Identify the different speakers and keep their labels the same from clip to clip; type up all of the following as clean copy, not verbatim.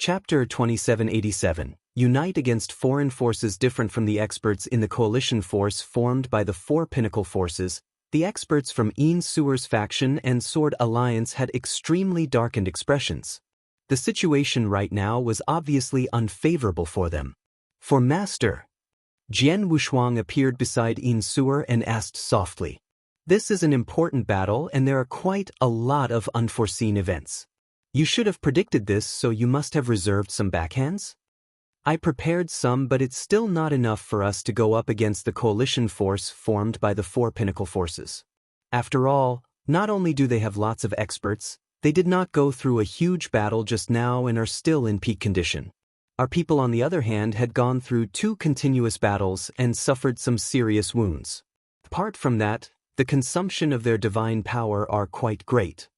Speaker 1: Chapter 2787. Unite against foreign forces different from the experts in the coalition force formed by the four pinnacle forces. The experts from Een Sewer's faction and Sword Alliance had extremely darkened expressions. The situation right now was obviously unfavorable for them. For Master, Jian Wushuang appeared beside Een Sewer and asked softly, "This is an important battle and there are quite a lot of unforeseen events. You should have predicted this, so you must have reserved some backhands?" "I prepared some, but it's still not enough for us to go up against the coalition force formed by the four pinnacle forces. After all, not only do they have lots of experts, they did not go through a huge battle just now and are still in peak condition. Our people, on the other hand, had gone through 2 continuous battles and suffered some serious wounds. Apart from that, the consumption of their divine power are quite great."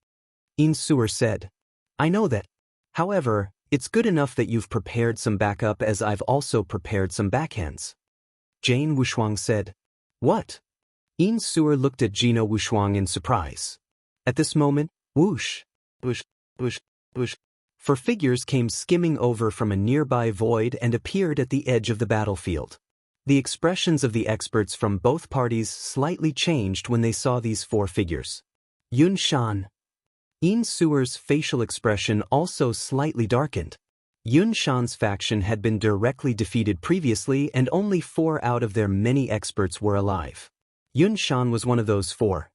Speaker 1: Een Sewer said, "I know that. However, it's good enough that you've prepared some backup, as I've also prepared some backhands." Jian Wushuang said, "What?" Een Sewer looked at Jian Wushuang in surprise. At this moment, whoosh, whoosh, whoosh, whoosh, 4 figures came skimming over from a nearby void and appeared at the edge of the battlefield. The expressions of the experts from both parties slightly changed when they saw these 4 figures. Yun Shan. Een Sewer's facial expression also slightly darkened. Yun Shan's faction had been directly defeated previously and only 4 out of their many experts were alive. Yun Shan was one of those 4.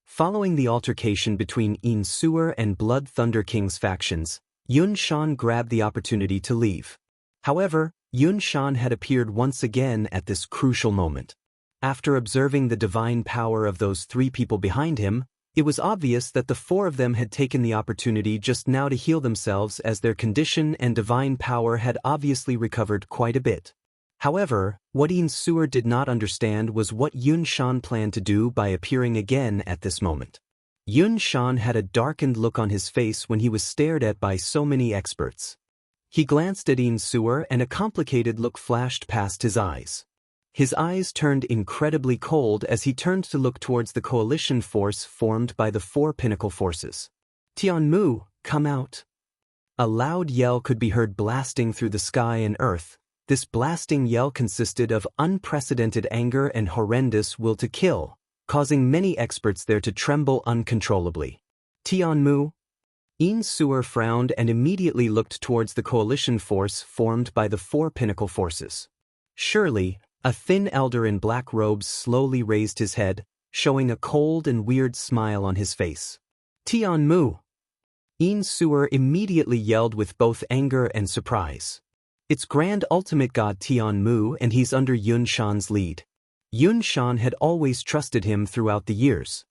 Speaker 1: Following the altercation between Een Sewer and Blood Thunder King's factions, Yun Shan grabbed the opportunity to leave. However, Yun Shan had appeared once again at this crucial moment. After observing the divine power of those 3 people behind him, it was obvious that the 4 of them had taken the opportunity just now to heal themselves, as their condition and divine power had obviously recovered quite a bit. However, what Een Sewer did not understand was what Yun Shan planned to do by appearing again at this moment. Yun Shan had a darkened look on his face when he was stared at by so many experts. He glanced at Een Sewer and a complicated look flashed past his eyes. His eyes turned incredibly cold as he turned to look towards the coalition force formed by the 4 pinnacle forces. "Tianmu, come out!" A loud yell could be heard blasting through the sky and earth. This blasting yell consisted of unprecedented anger and horrendous will to kill, causing many experts there to tremble uncontrollably. "Tianmu?" Een Sewer frowned and immediately looked towards the coalition force formed by the 4 pinnacle forces. Surely, a thin elder in black robes slowly raised his head, showing a cold and weird smile on his face. "Tianmu!" Een Sewer immediately yelled with both anger and surprise. "It's Grand Ultimate God Tianmu, and he's under Yun Shan's lead." Yun Shan had always trusted him throughout the years.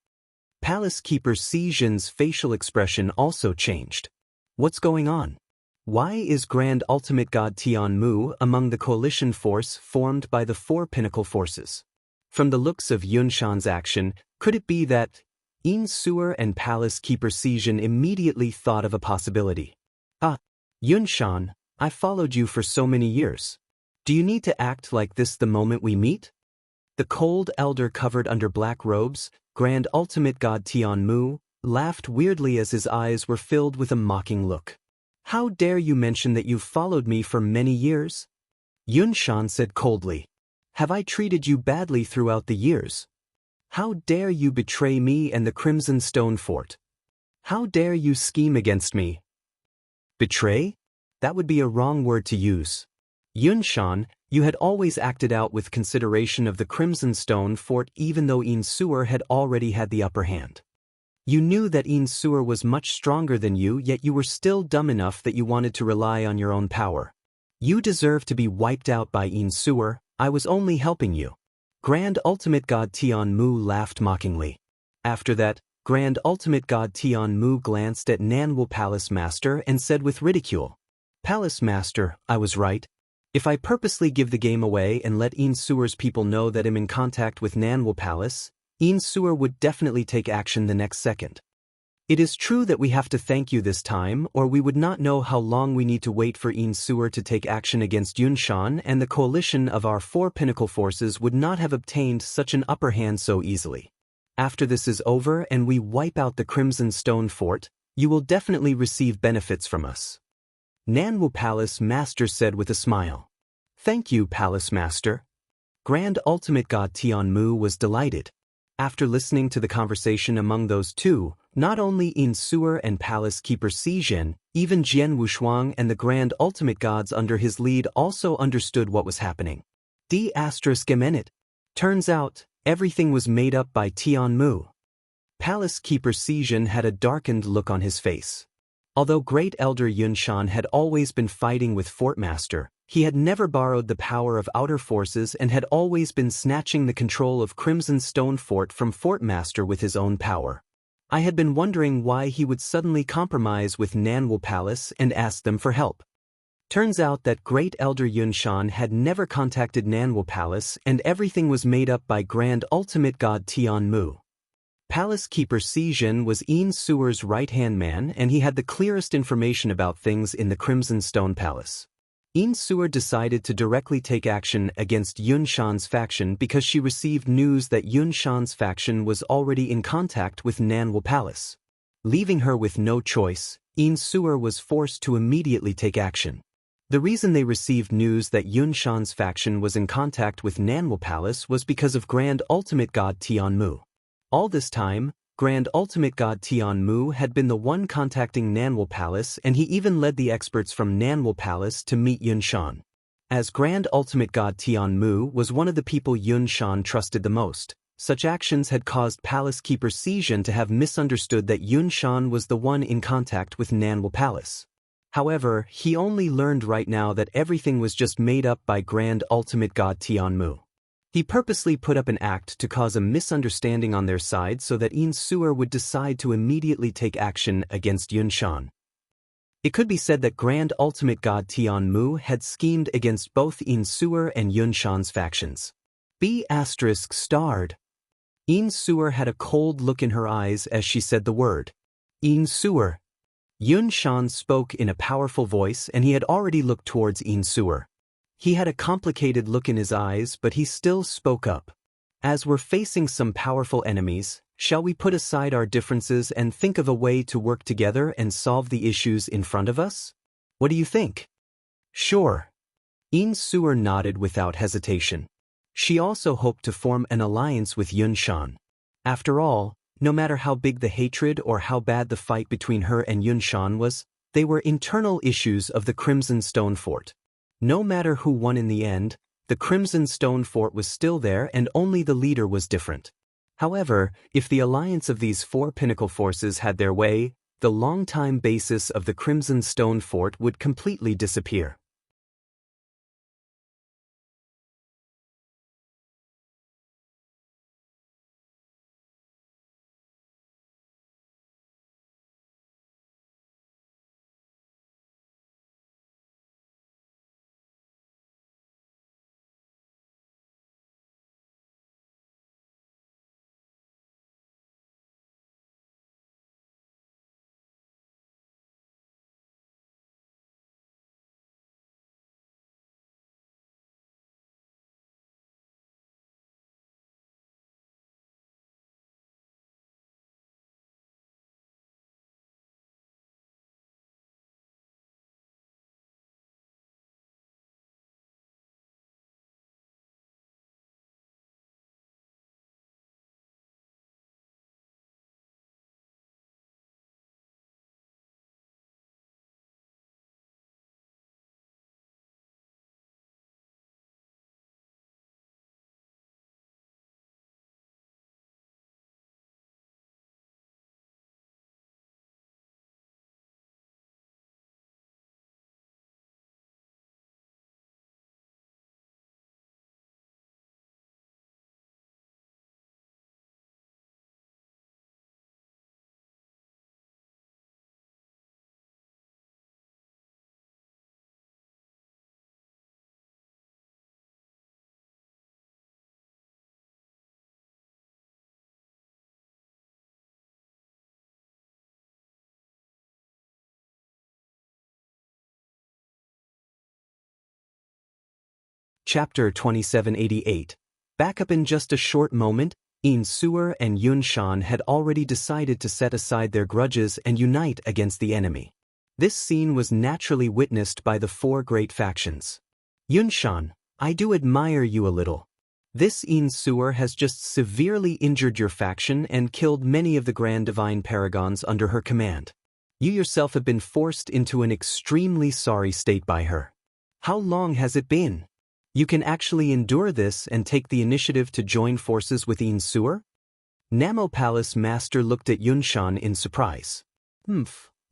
Speaker 1: Palace Keeper Si Jin's facial expression also changed. "What's going on? Why is Grand Ultimate God Tianmu among the coalition force formed by the 4 pinnacle forces?" From the looks of Yun Shan's action, could it be that Een Sewer and Palace Keeper Si Jin immediately thought of a possibility? "Ah, Yun Shan, I followed you for so many years. Do you need to act like this the moment we meet?" The cold elder covered under black robes, Grand Ultimate God Tianmu, laughed weirdly as his eyes were filled with a mocking look. "How dare you mention that you've followed me for many years?" Yun Shan said coldly. "Have I treated you badly throughout the years? How dare you betray me and the Crimson Stone Fort? How dare you scheme against me?" "Betray? That would be a wrong word to use. Yun Shan, you had always acted out with consideration of the Crimson Stone Fort, even though Een Sewer had already had the upper hand. You knew that Een Sewer was much stronger than you, yet you were still dumb enough that you wanted to rely on your own power. You deserve to be wiped out by Een Sewer. I was only helping you." Grand Ultimate God Tianmu laughed mockingly. After that, Grand Ultimate God Tianmu glanced at Nanwu Palace Master and said with ridicule, "Palace Master, I was right. If I purposely give the game away and let Een Sewer's people know that I'm in contact with Nanwu Palace, Een Sewer would definitely take action the next second. It is true that we have to thank you this time, or we would not know how long we need to wait for Een Sewer to take action against Yun Shan, and the coalition of our 4 pinnacle forces would not have obtained such an upper hand so easily. After this is over and we wipe out the Crimson Stone Fort, you will definitely receive benefits from us." Nanwu Palace Master said with a smile. Thank you, Palace Master. Grand Ultimate God Tianmu was delighted. After listening to the conversation among those two, not only Yin Suer and Palace Keeper Xizhen, even Jian Wushuang and the Grand Ultimate Gods under his lead also understood what was happening. **. Turns out, everything was made up by Tianmu. Palace Keeper Xizhen had a darkened look on his face. Although Great Elder Yunshan had always been fighting with Fort Master, he had never borrowed the power of outer forces and had always been snatching the control of Crimson Stone Fort from Fort Master with his own power. I had been wondering why he would suddenly compromise with Nanwu Palace and ask them for help. Turns out that Great Elder Yunshan had never contacted Nanwu Palace and everything was made up by Grand Ultimate God Tianmu. Palace Keeper Xizhen was Yin Suer's right-hand man and he had the clearest information about things in the Crimson Stone Palace. Yin Suer decided to directly take action against Yunshan's faction because she received news that Yunshan's faction was already in contact with Nanwu Palace. Leaving her with no choice, Yin Suer was forced to immediately take action. The reason they received news that Yunshan's faction was in contact with Nanwu Palace was because of Grand Ultimate God Tianmu. All this time, Grand Ultimate God Tianmu had been the one contacting Nanwu Palace and he even led the experts from Nanwu Palace to meet Yunshan. As Grand Ultimate God Tianmu was one of the people Yunshan trusted the most, such actions had caused Palace Keeper Xizhen to have misunderstood that Yunshan was the one in contact with Nanwu Palace. However, he only learned right now that everything was just made up by Grand Ultimate God Tianmu. He purposely put up an act to cause a misunderstanding on their side so that Yin Suer would decide to immediately take action against Yunshan. It could be said that Grand Ultimate God Tianmu had schemed against both Yin Suer and Yunshan's factions. ****. Yin Suer had a cold look in her eyes as she said the word. Yin Suer. Yunshan spoke in a powerful voice and he had already looked towards Yin Suer. He had a complicated look in his eyes, but he still spoke up. As we're facing some powerful enemies, shall we put aside our differences and think of a way to work together and solve the issues in front of us? What do you think? Sure. Yin Suer nodded without hesitation. She also hoped to form an alliance with Yunshan. After all, no matter how big the hatred or how bad the fight between her and Yunshan was, they were internal issues of the Crimson Stone Fort. No matter who won in the end, the Crimson Stone Fort was still there and only the leader was different. However, if the alliance of these four pinnacle forces had their way, the long-time basis of the Crimson Stone Fort would completely disappear. Chapter 2788. Back up in just a short moment, Yin Suer and Yunshan had already decided to set aside their grudges and unite against the enemy. This scene was naturally witnessed by the four great factions. Yunshan, I do admire you a little. This Yin Sewer has just severely injured your faction and killed many of the Grand Divine Paragons under her command. You yourself have been forced into an extremely sorry state by her. How long has it been? You can actually endure this and take the initiative to join forces with Yin Sewer? Namo Palace Master looked at Yunshan in surprise.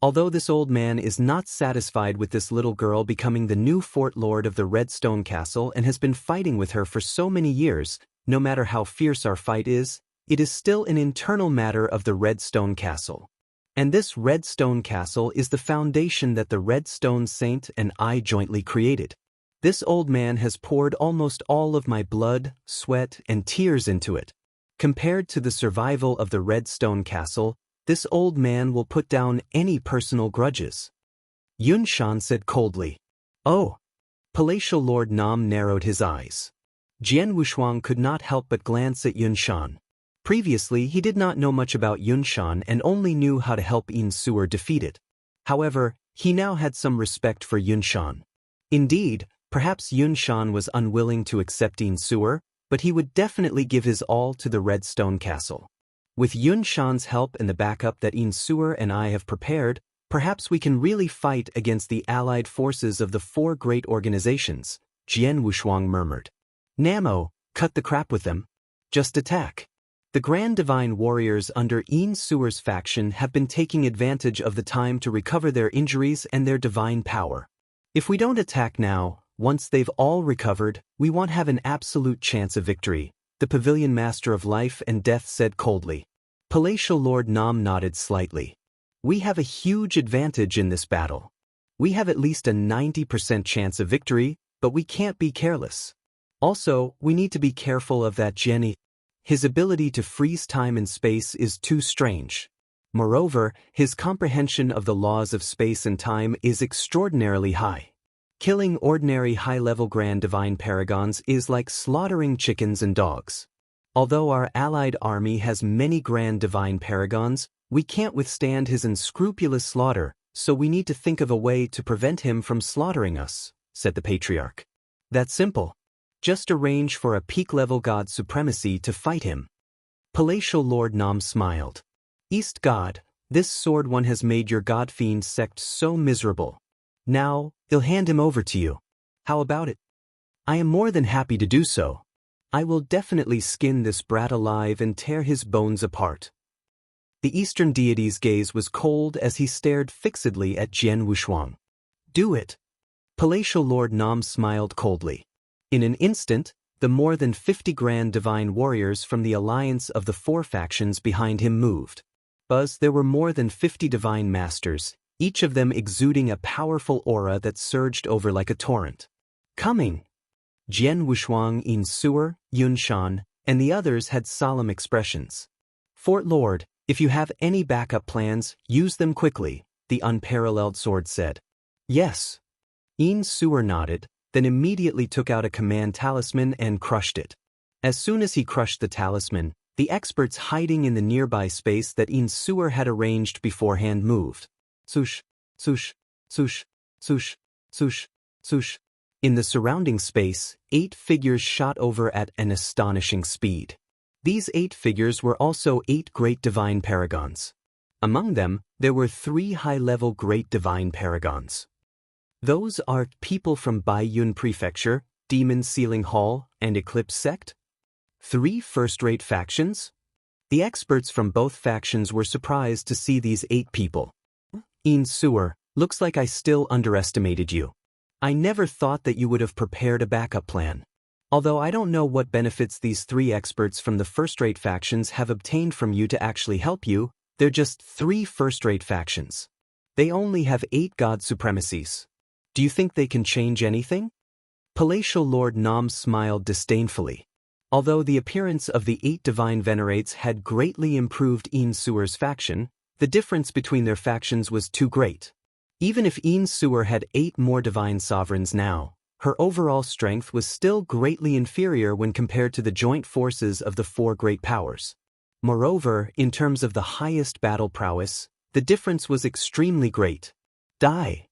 Speaker 1: Although this old man is not satisfied with this little girl becoming the new Fort Lord of the Redstone Castle and has been fighting with her for so many years, no matter how fierce our fight is, it is still an internal matter of the Redstone Castle. And this Redstone Castle is the foundation that the Redstone Saint and I jointly created. This old man has poured almost all of my blood, sweat, and tears into it. Compared to the survival of the Redstone Castle, this old man will put down any personal grudges. Yunshan said coldly. Oh. Palatial Lord Nam narrowed his eyes. Jian Wushuang could not help but glance at Yunshan. Previously, he did not know much about Yunshan and only knew how to help Yin Sewer defeat it. However, he now had some respect for Yunshan. Indeed, perhaps Yunshan was unwilling to accept Yin Sewer, but he would definitely give his all to the Redstone Castle. With Yunshan's help and the backup that Yin Sewer and I have prepared, perhaps we can really fight against the allied forces of the four great organizations, Jian Wushuang murmured. Namo, cut the crap with them. Just attack. The Grand Divine Warriors under Yin Sewer's faction have been taking advantage of the time to recover their injuries and their divine power. If we don't attack now, once they've all recovered, we won't have an absolute chance of victory, the Pavilion Master of Life and Death said coldly. Palatial Lord Nam nodded slightly. We have a huge advantage in this battle. We have at least a 90% chance of victory, but we can't be careless. Also, we need to be careful of that Jenny. His ability to freeze time and space is too strange. Moreover, his comprehension of the laws of space and time is extraordinarily high. Killing ordinary high-level Grand Divine Paragons is like slaughtering chickens and dogs. Although our allied army has many Grand Divine Paragons, we can't withstand his unscrupulous slaughter, so we need to think of a way to prevent him from slaughtering us, said the Patriarch. That's simple. Just arrange for a peak-level god supremacy to fight him. Palatial Lord Nam smiled. East God, this sword one has made your god-fiend sect so miserable. Now, he'll hand him over to you. How about it? I am more than happy to do so. I will definitely skin this brat alive and tear his bones apart. The Eastern deity's gaze was cold as he stared fixedly at Jian Wushuang. Do it. Palatial Lord Nam smiled coldly. In an instant, the more than 50 Grand Divine Warriors from the alliance of the four factions behind him moved. There were more than 50 Divine Masters, each of them exuding a powerful aura that surged over like a torrent. Coming! Jian Wushuang, Yin Sewer, Yunshan, and the others had solemn expressions. Fort Lord, if you have any backup plans, use them quickly, the unparalleled sword said. Yes. Yin Sewer nodded, then immediately took out a command talisman and crushed it. As soon as he crushed the talisman, the experts hiding in the nearby space that Yin Sewer had arranged beforehand moved. Swoosh, swoosh, swoosh, swoosh, swoosh, swoosh. In the surrounding space, 8 figures shot over at an astonishing speed. These 8 figures were also 8 great divine paragons. Among them, there were 3 high-level great divine paragons. Those are people from Baiyun Prefecture, Demon Sealing Hall, and Eclipse Sect? 3 first-rate factions? The experts from both factions were surprised to see these 8 people. Yin Sewer, looks like I still underestimated you. I never thought that you would have prepared a backup plan. Although I don't know what benefits these 3 experts from the first-rate factions have obtained from you to actually help you, they're just 3 first-rate factions. They only have 8 god supremacies. Do you think they can change anything? Palatial Lord Nam smiled disdainfully. Although the appearance of the 8 divine venerates had greatly improved Yin Sewer's faction, the difference between their factions was too great. Even if Yin Sewer had 8 more divine sovereigns now, her overall strength was still greatly inferior when compared to the joint forces of the 4 great powers. Moreover, in terms of the highest battle prowess, the difference was extremely great. Die.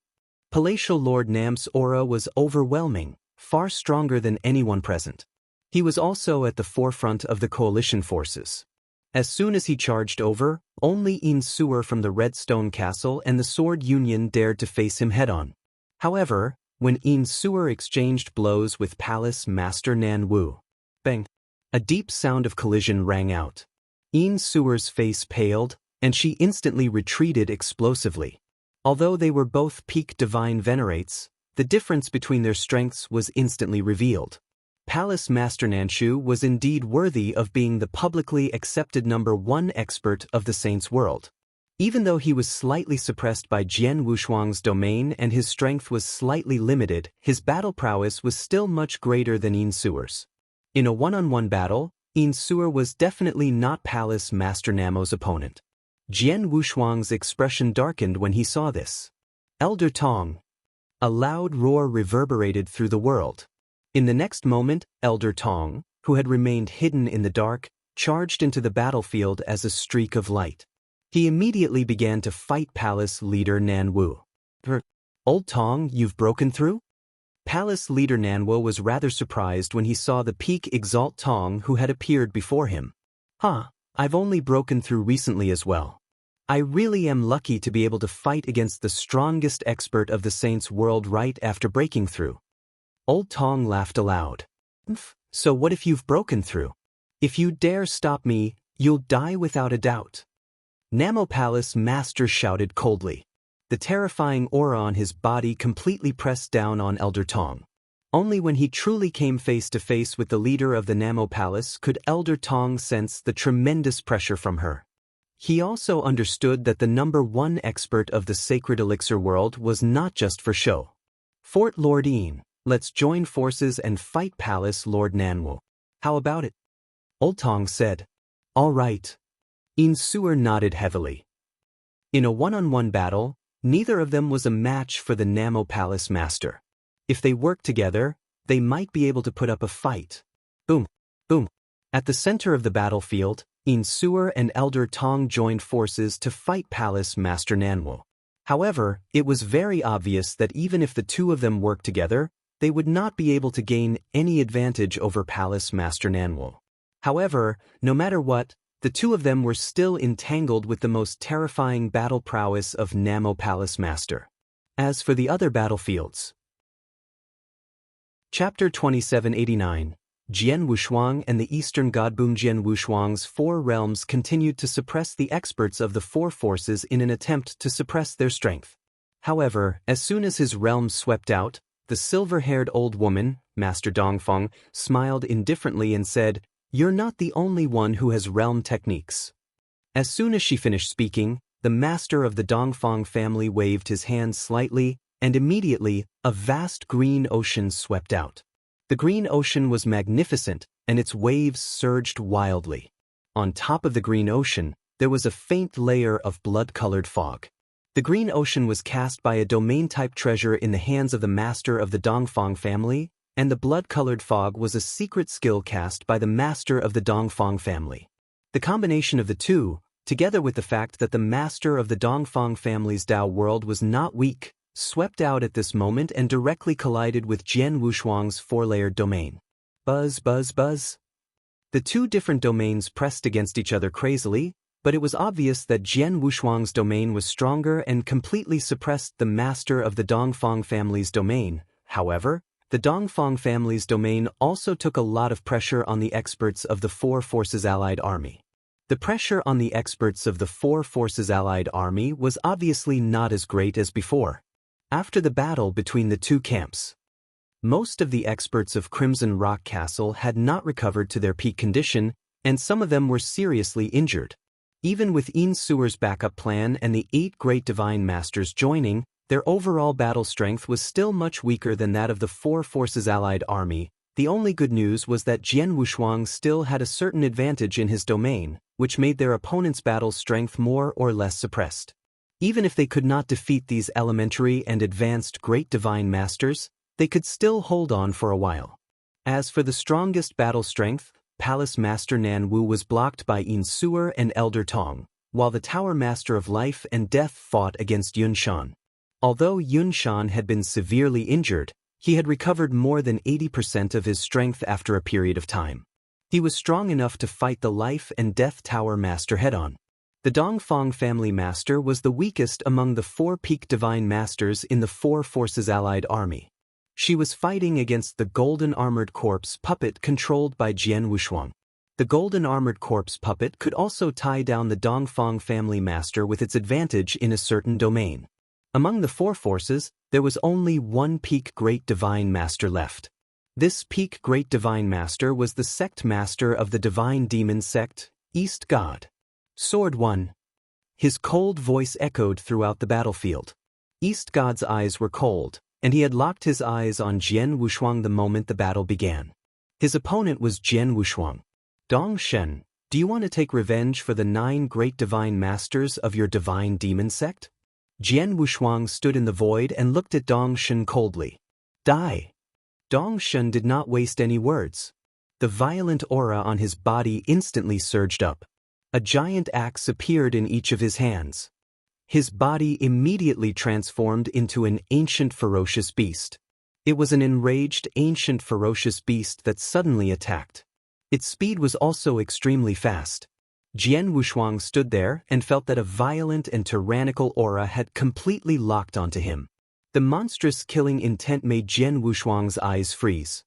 Speaker 1: Palatial Lord Nam's aura was overwhelming, far stronger than anyone present. He was also at the forefront of the coalition forces. As soon as he charged over, only Yin Suer from the Redstone Castle and the Sword Union dared to face him head-on. However, when Yin Suer exchanged blows with Palace Master Nan Wu, bang! A deep sound of collision rang out. Yin Suer's face paled, and she instantly retreated explosively. Although they were both peak divine venerates, the difference between their strengths was instantly revealed. Palace Master Nanshu was indeed worthy of being the publicly accepted #1 expert of the Saints' world. Even though he was slightly suppressed by Jian Wushuang's domain and his strength was slightly limited, his battle prowess was still much greater than Yin Suer's. In a one-on-one battle, Yin Suer was definitely not Palace Master Namo's opponent. Jian Wushuang's expression darkened when he saw this. Elder Tong. A loud roar reverberated through the world. In the next moment, Elder Tong, who had remained hidden in the dark, charged into the battlefield as a streak of light. He immediately began to fight Palace Leader Nan Wu. Old Tong, you've broken through? Palace Leader Nan Wu was rather surprised when he saw the peak Exalt Tong who had appeared before him. I've only broken through recently as well. I really am lucky to be able to fight against the strongest expert of the Saints' world right after breaking through. Old Tong laughed aloud. So what if you've broken through? If you dare stop me, you'll die without a doubt. Namo Palace Master shouted coldly. The terrifying aura on his body completely pressed down on Elder Tong. Only when he truly came face to face with the leader of the Namo Palace could Elder Tong sense the tremendous pressure from her. He also understood that the #1 expert of the sacred elixir world was not just for show. Fort Lord Yin, let's join forces and fight Palace Lord Nanwu. How about it? Old Tong said. All right. Yin Suer nodded heavily. In a one-on-one battle, neither of them was a match for the Namo Palace Master. If they worked together, they might be able to put up a fight. Boom, boom. At the center of the battlefield, Yin Suer and Elder Tong joined forces to fight Palace Master Nanwu. However, it was very obvious that even if the two of them worked together, they would not be able to gain any advantage over Palace Master Nanwu. However, no matter what, the two of them were still entangled with the most terrifying battle prowess of Namo Palace Master. As for the other battlefields. Chapter 2789. Jian Wushuang and the Eastern Godboon. Jian Wushuang's 4 realms continued to suppress the experts of the 4 forces in an attempt to suppress their strength. However, as soon as his realm swept out, the silver-haired old woman, Master Dongfeng, smiled indifferently and said, "You're not the only one who has realm techniques." As soon as she finished speaking, the master of the Dongfeng family waved his hand slightly, and immediately, a vast green ocean swept out. The green ocean was magnificent, and its waves surged wildly. On top of the green ocean, there was a faint layer of blood-colored fog. The green ocean was cast by a domain-type treasure in the hands of the master of the Dongfeng family, and the blood-colored fog was a secret skill cast by the master of the Dongfeng family. The combination of the two, together with the fact that the master of the Dongfeng family's Dao world was not weak, swept out at this moment and directly collided with Jian Wushuang's 4-layered domain. Buzz, buzz, buzz. The two different domains pressed against each other crazily, but it was obvious that Jian Wushuang's domain was stronger and completely suppressed the master of the Dongfeng family's domain. However, the Dongfeng family's domain also took a lot of pressure on the experts of the 4 forces allied army. The pressure on the experts of the 4 forces allied army was obviously not as great as before. After the battle between the two camps, most of the experts of Crimson Rock Castle had not recovered to their peak condition, and some of them were seriously injured. Even with Yin Suer's backup plan and the 8 great divine masters joining, their overall battle strength was still much weaker than that of the 4 forces allied army. The only good news was that Jian Wushuang still had a certain advantage in his domain, which made their opponent's battle strength more or less suppressed. Even if they could not defeat these elementary and advanced great divine masters, they could still hold on for a while. As for the strongest battle strength, Palace Master Nan Wu was blocked by Yin Suer and Elder Tong, while the Tower Master of Life and Death fought against Yun Shan. Although Yunshan had been severely injured, he had recovered more than 80% of his strength after a period of time. He was strong enough to fight the Life and Death Tower Master head-on. The Dongfang family master was the weakest among the 4 peak divine masters in the 4 forces allied army. She was fighting against the golden armored corpse puppet controlled by Jian Wushuang. The golden armored corpse puppet could also tie down the Dongfang family master with its advantage in a certain domain. Among the 4 forces, there was only 1 peak great divine master left. This peak great divine master was the sect master of the divine demon sect, East God. Sword 1. His cold voice echoed throughout the battlefield. East God's eyes were cold, and he had locked his eyes on Jian Wushuang the moment the battle began. His opponent was Jian Wushuang. Dong Shen, do you want to take revenge for the 9 great divine masters of your divine demon sect? Jian Wushuang stood in the void and looked at Dong Shen coldly. Die! Dong Shen did not waste any words. The violent aura on his body instantly surged up. A giant axe appeared in each of his hands. His body immediately transformed into an ancient ferocious beast. It was an enraged ancient ferocious beast that suddenly attacked. Its speed was also extremely fast. Jian Wushuang stood there and felt that a violent and tyrannical aura had completely locked onto him. The monstrous killing intent made Jian Wushuang's eyes freeze.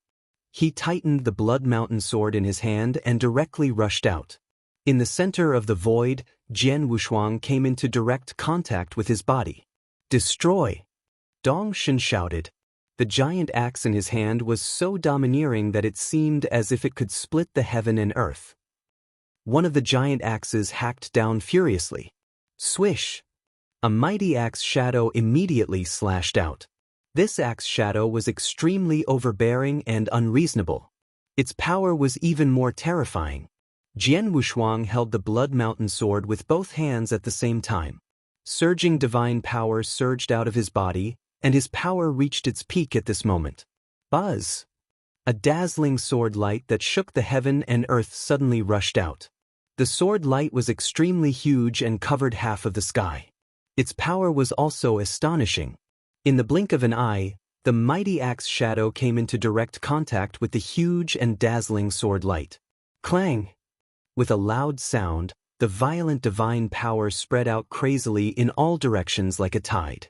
Speaker 1: He tightened the Blood Mountain sword in his hand and directly rushed out. In the center of the void, Jian Wushuang came into direct contact with his body. Destroy! Dong Shen shouted. The giant axe in his hand was so domineering that it seemed as if it could split the heaven and earth. One of the giant axes hacked down furiously. Swish! A mighty axe shadow immediately slashed out. This axe shadow was extremely overbearing and unreasonable. Its power was even more terrifying. Jian Wushuang held the Blood Mountain sword with both hands at the same time. Surging divine power surged out of his body, and his power reached its peak at this moment. Buzz! A dazzling sword light that shook the heaven and earth suddenly rushed out. The sword light was extremely huge and covered half of the sky. Its power was also astonishing. In the blink of an eye, the mighty axe shadow came into direct contact with the huge and dazzling sword light. Clang! With a loud sound, the violent divine power spread out crazily in all directions like a tide.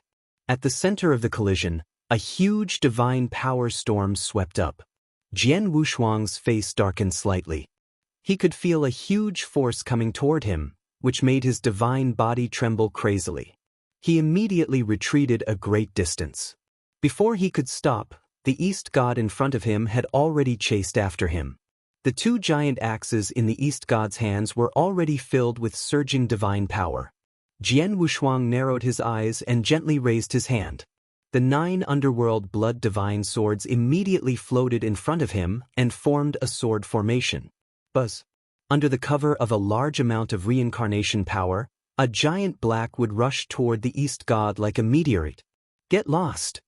Speaker 1: At the center of the collision, a huge divine power storm swept up. Jian Wushuang's face darkened slightly. He could feel a huge force coming toward him, which made his divine body tremble crazily. He immediately retreated a great distance. Before he could stop, the East God in front of him had already chased after him. The 2 giant axes in the East God's hands were already filled with surging divine power. Jian Wushuang narrowed his eyes and gently raised his hand. The 9 underworld blood divine swords immediately floated in front of him and formed a sword formation. Buzz! Under the cover of a large amount of reincarnation power, a giant black would rush toward the East God like a meteorite. Get lost!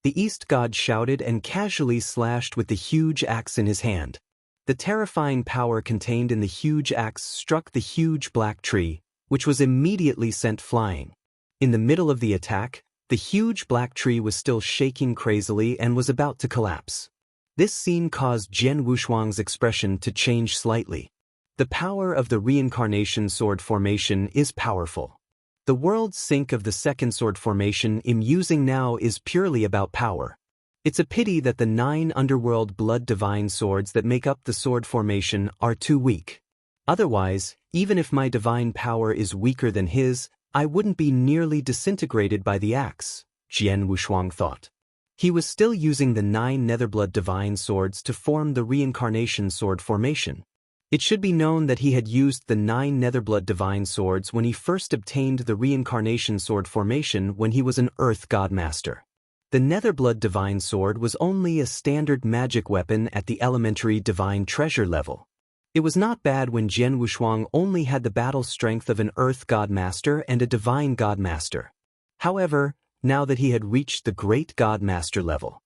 Speaker 1: The East God shouted and casually slashed with the huge axe in his hand. The terrifying power contained in the huge axe struck the huge black tree, which was immediately sent flying. In the middle of the attack, the huge black tree was still shaking crazily and was about to collapse. This scene caused Jian Wushuang's expression to change slightly. The power of the reincarnation sword formation is powerful. The world sync of the second sword formation I'm using now is purely about power. It's a pity that the 9 underworld blood divine swords that make up the sword formation are too weak. Otherwise, even if my divine power is weaker than his, I wouldn't be nearly disintegrated by the axe, Jian Wushuang thought. He was still using the 9 Netherblood divine swords to form the reincarnation sword formation. It should be known that he had used the 9 Netherblood divine swords when he first obtained the reincarnation sword formation when he was an Earth God Master. The Netherblood divine sword was only a standard magic weapon at the elementary divine treasure level. It was not bad when Jian Wushuang only had the battle strength of an Earth God Master and a Divine God Master. However, now that he had reached the Great God Master level,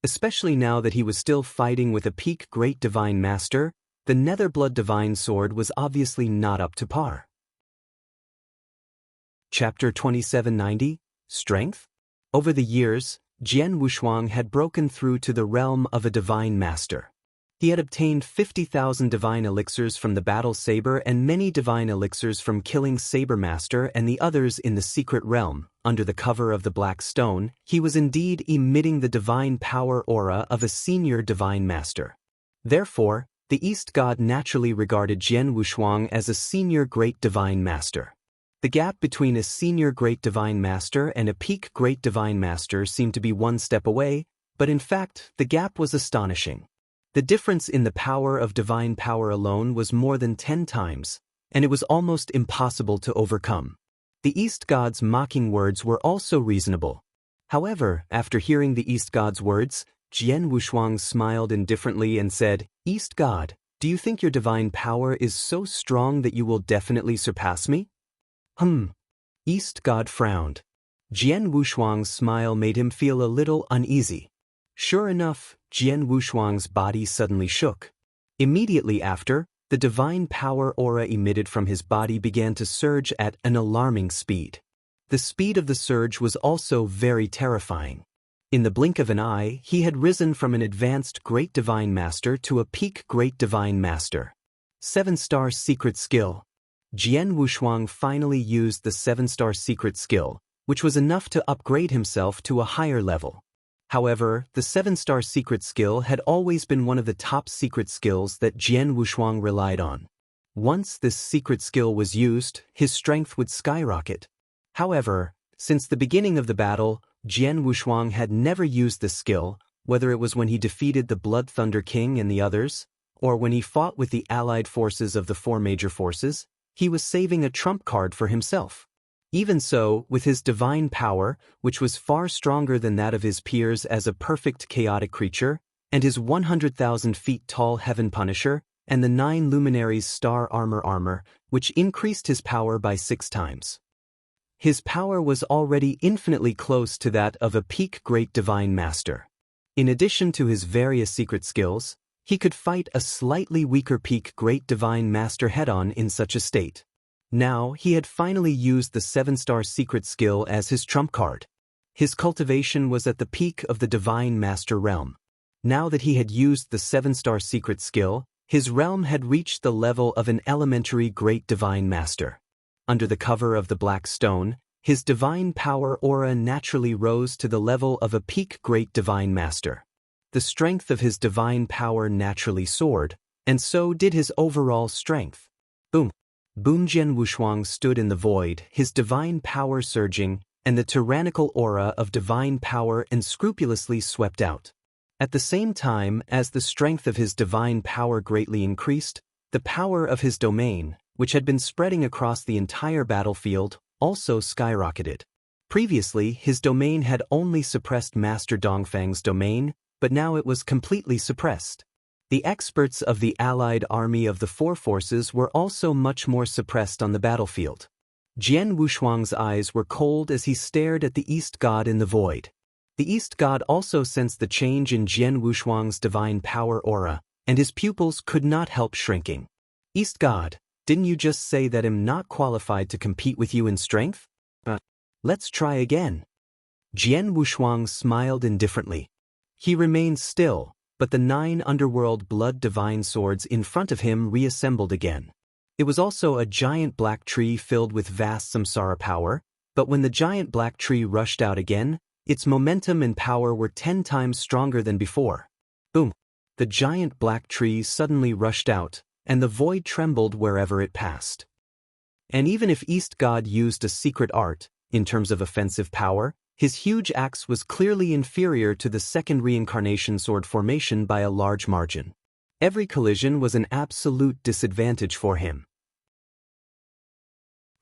Speaker 1: especially now that he was still fighting with a peak Great Divine Master, the Netherblood divine sword was obviously not up to par. Chapter 2790, Strength? Over the years, Jian Wushuang had broken through to the realm of a divine master. He had obtained 50,000 divine elixirs from the battle saber and many divine elixirs from killing Saber Master and the others in the secret realm. Under the cover of the black stone, he was indeed emitting the divine power aura of a senior divine master. Therefore, the East God naturally regarded Jian Wushuang as a senior great divine master. The gap between a senior great divine master and a peak great divine master seemed to be one step away, but in fact, the gap was astonishing. The difference in the power of divine power alone was more than 10 times, and it was almost impossible to overcome. The East God's mocking words were also reasonable. However, after hearing the East God's words, Jian Wushuang smiled indifferently and said, "East God, do you think your divine power is so strong that you will definitely surpass me?" East God frowned. Jian Wushuang's smile made him feel a little uneasy. Sure enough, Jian Wushuang's body suddenly shook. Immediately after, the divine power aura emitted from his body began to surge at an alarming speed. The speed of the surge was also very terrifying. In the blink of an eye, he had risen from an advanced Great Divine Master to a peak Great Divine Master. 7-star secret skill. Jian Wushuang finally used the 7-star secret skill, which was enough to upgrade himself to a higher level. However, the 7-star secret skill had always been one of the top secret skills that Jian Wushuang relied on. Once this secret skill was used, his strength would skyrocket. However, since the beginning of the battle, Jian Wushuang had never used this skill, whether it was when he defeated the Blood Thunder King and the others, or when he fought with the allied forces of the 4 major forces. He was saving a trump card for himself. Even so, with his divine power, which was far stronger than that of his peers as a perfect chaotic creature, and his 100,000 feet tall Heaven Punisher, and the 9 luminaries star armor, which increased his power by 6 times. His power was already infinitely close to that of a peak Great Divine Master. In addition to his various secret skills, he could fight a slightly weaker peak Great Divine Master head-on in such a state. Now, he had finally used the 7-star secret skill as his trump card. His cultivation was at the peak of the Divine Master realm. Now that he had used the 7-star secret skill, his realm had reached the level of an elementary Great Divine Master. Under the cover of the black stone, his divine power aura naturally rose to the level of a peak Great Divine Master. The strength of his divine power naturally soared, and so did his overall strength. Boom! Jian Wushuang stood in the void, his divine power surging, and the tyrannical aura of divine power unscrupulously swept out. At the same time as the strength of his divine power greatly increased, the power of his domain, which had been spreading across the entire battlefield, also skyrocketed. Previously, his domain had only suppressed Master Dongfang's domain, but now it was completely suppressed. The experts of the allied army of the 4 forces were also much more suppressed on the battlefield. Jian Wushuang's eyes were cold as he stared at the East God in the void. The East God also sensed the change in Jian Wushuang's divine power aura, and his pupils could not help shrinking. "East God, didn't you just say that I'm not qualified to compete with you in strength? Let's try again." Jian Wushuang smiled indifferently. He remained still, but the 9 underworld blood divine swords in front of him reassembled again. It was also a giant black tree filled with vast samsara power, but when the giant black tree rushed out again, its momentum and power were 10 times stronger than before. Boom! The giant black tree suddenly rushed out, and the void trembled wherever it passed. And even if East God used a secret art, in terms of offensive power, his huge axe was clearly inferior to the second reincarnation sword formation by a large margin. Every collision was an absolute disadvantage for him.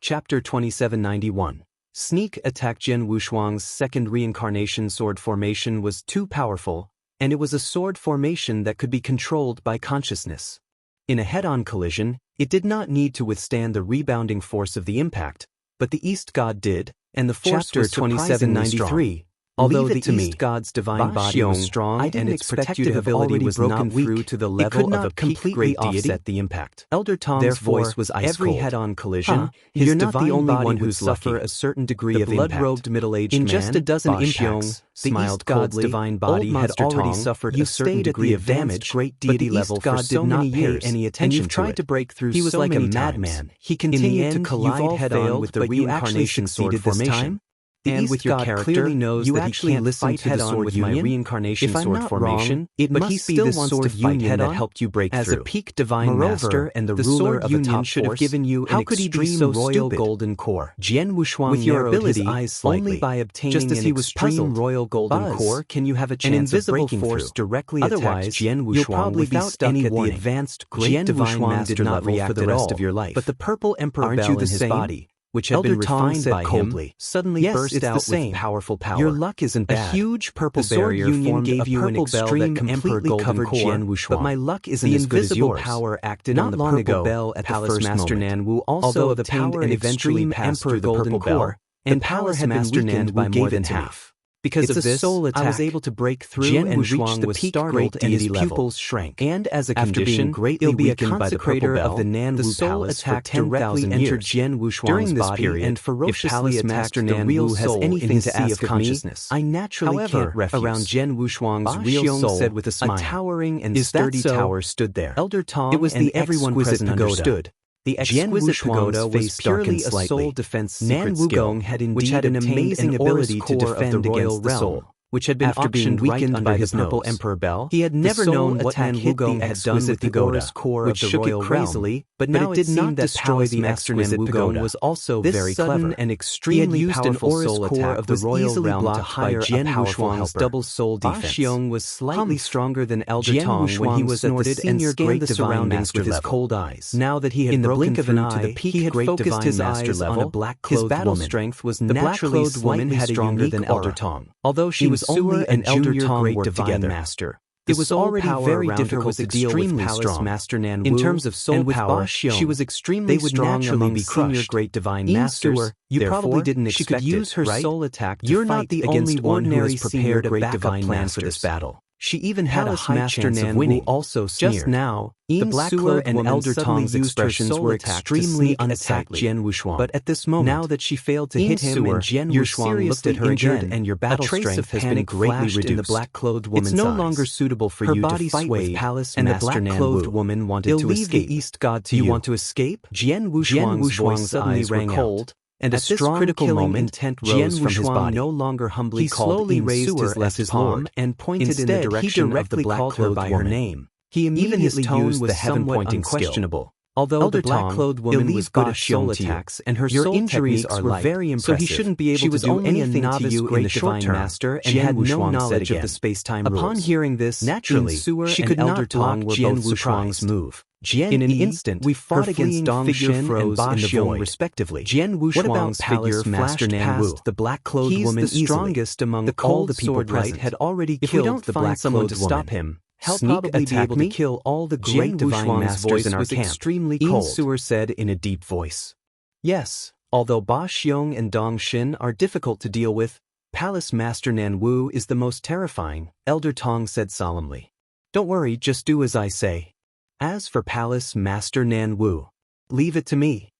Speaker 1: Chapter 2791. Sneak attack. Jian Wushuang's second reincarnation sword formation was too powerful, and it was a sword formation that could be controlled by consciousness. In a head-on collision, it did not need to withstand the rebounding force of the impact, but the East God did, and the force was surprisingly strong. Although the East God's divine body was strong and its protective ability was not through to the level of a peak great deity, offset the impact. Elder Tong's voice was ice cold. Every head-on collision, his divine body would suffer a certain degree of impact. The blood-robed middle-aged man, in just a dozen impacts, the East God's divine body had already suffered a certain degree of damage, great deity level for so many years, any attention to it. To break through he was so like a madman. He continued to collide head-on with the reincarnation sword formation. And with your character, clearly knows you that actually he can't listen to the sword with my reincarnation sword formation. It must be the sword union that helped you break through. As a peak divine master and the ruler of a top should have given you an extreme royal golden core. Jian Wushuang narrowed his eyes slightly. Only by obtaining an extreme royal golden core can you have a chance of breaking through. Directly otherwise, Jian Wushuang probably be stuck at the advanced great divine master level for the rest of your life. But the purple emperor bell in his body, which had been refined by him, suddenly burst out with powerful power. Your luck isn't bad. A huge purple barrier gave you an extreme completely covered Jian Wushuang. But my luck isn't as good as yours. Power acted not long ago at Palace Master Nanwu also obtained and eventually passed through the purple core, and Palace Master Nanwu gave in half. Because of this, I was able to break through and reach the peak startled and his pupils shrank. And as a condition, he'll be a consecrator of the Nanwu Palace for 10,000 years. Jian Wushuang's body and ferociously attacked the real soul anything to ask of consciousness. I naturally can't refuse. Around Jian Wushuang's real soul, said with a smile, a towering and sturdy tower stood there. Elder Tong it was the everyone present understood. The exquisite pagoda was purely a soul defense secret skill, which had an amazing ability to defend against the soul, which had been auctioned weakened by the purple emperor bell. He had never known what Nan Wugong had done with the pagoda's core of the royal realm, but now it did not destroy the exquisite pagoda. Was also very clever and extremely powerful soul attack of the royal realm to hire Jian Wushuang's double soul defense. Ba Xiong was slightly stronger than Elder Tong when he was snorted and scanned the surroundings with his cold eyes. Now that he had broken through to the peak he had focused his eyes on a black-clothed woman. His battle strength was naturally slightly stronger than Elder Tong, although she was only an Elder Tong great divine master. It was already very difficult to deal with Palace Master Nanwu. In terms of soul power, she was extremely strong among senior great divine masters. You probably didn't expect she could use her soul attack to fight against ordinary prepared great divine man for this battle. She even had a high chance of winning. Also sneered. Just now, the black-clothed and Elder Tong's expressions were extremely unsightly. Jian Wushuang. But at this moment, now that she failed to hit him and Jian Wushuang looked at her again, and your battle strength has been greatly reduced. In the black-clothed woman's eyes. It's no longer suitable for you to fight with Palace and the black-clothed woman wanted to escape. The East God to you want to escape? Jian Wushuang's voice suddenly rang cold. And at this critical moment, intent rose from his body. No longer humbly he slowly raised his left palm and pointed in the direction of the black-clothed by her name. He immediately used the heaven-pointing questionable. Although the black-clothed woman was good at soul attacks, and her soul techniques were very impressive, so he shouldn't be able to do anything to you in the short term. Master and had no knowledge of the space-time rules. Upon hearing this, naturally, she could not block Jian Wushuang's move. In an instant, we fought against Dong Xin and Ba Xiong respectively. Jian Wushuang's figure Master Nanwu, the black-clothed woman, the strongest among all the people present, had already killed the black-clothed woman. Stop him. He'll probably be able to kill all the great divine masters in our camp. Extremely cold. Su'er said in a deep voice. Yes, although Ba Xiong and Dong Xin are difficult to deal with, Palace Master Nanwu is the most terrifying, Elder Tong said solemnly. Don't worry, just do as I say. As for Palace Master Nanwu, leave it to me.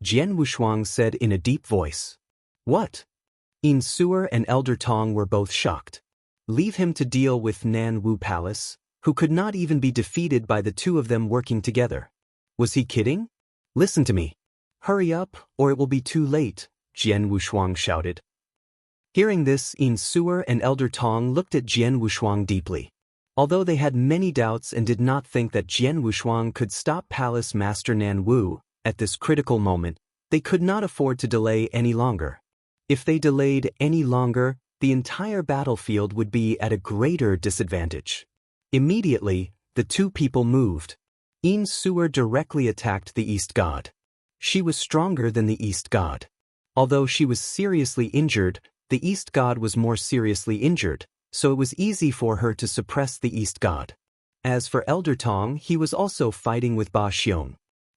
Speaker 1: Jian Wushuang said in a deep voice. What? Su'er and Elder Tong were both shocked. Leave him to deal with Nanwu Palace, who could not even be defeated by the two of them working together. Was he kidding? Listen to me. Hurry up, or it will be too late, Jian Wushuang shouted. Hearing this, Su'er and Elder Tong looked at Jian Wushuang deeply. Although they had many doubts and did not think that Jian Wushuang could stop Palace Master Nanwu, at this critical moment, they could not afford to delay any longer. If they delayed any longer, the entire battlefield would be at a greater disadvantage. Immediately, the two people moved. Su'er directly attacked the East God. She was stronger than the East God. Although she was seriously injured, the East God was more seriously injured, so it was easy for her to suppress the East God. As for Elder Tong, he was also fighting with Ba Xiong.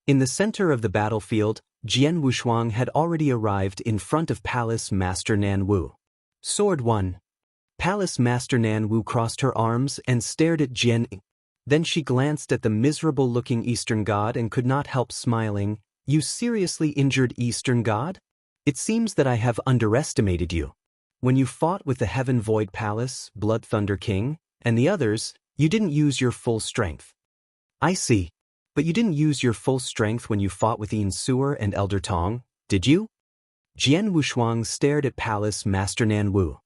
Speaker 1: In the center of the battlefield, Jian Wushuang had already arrived in front of Palace Master Nanwu. Sword 1. Palace Master Nan Wu crossed her arms and stared at Jian. Then she glanced at the miserable-looking Eastern god and could not help smiling. You seriously injured Eastern god? It seems that I have underestimated you. When you fought with the Heaven Void Palace, Blood Thunder King, and the others, you didn't use your full strength. I see. But you didn't use your full strength when you fought with Yin Sewer and Elder Tong, did you? Jian Wushuang stared at Palace Master Nan Wu.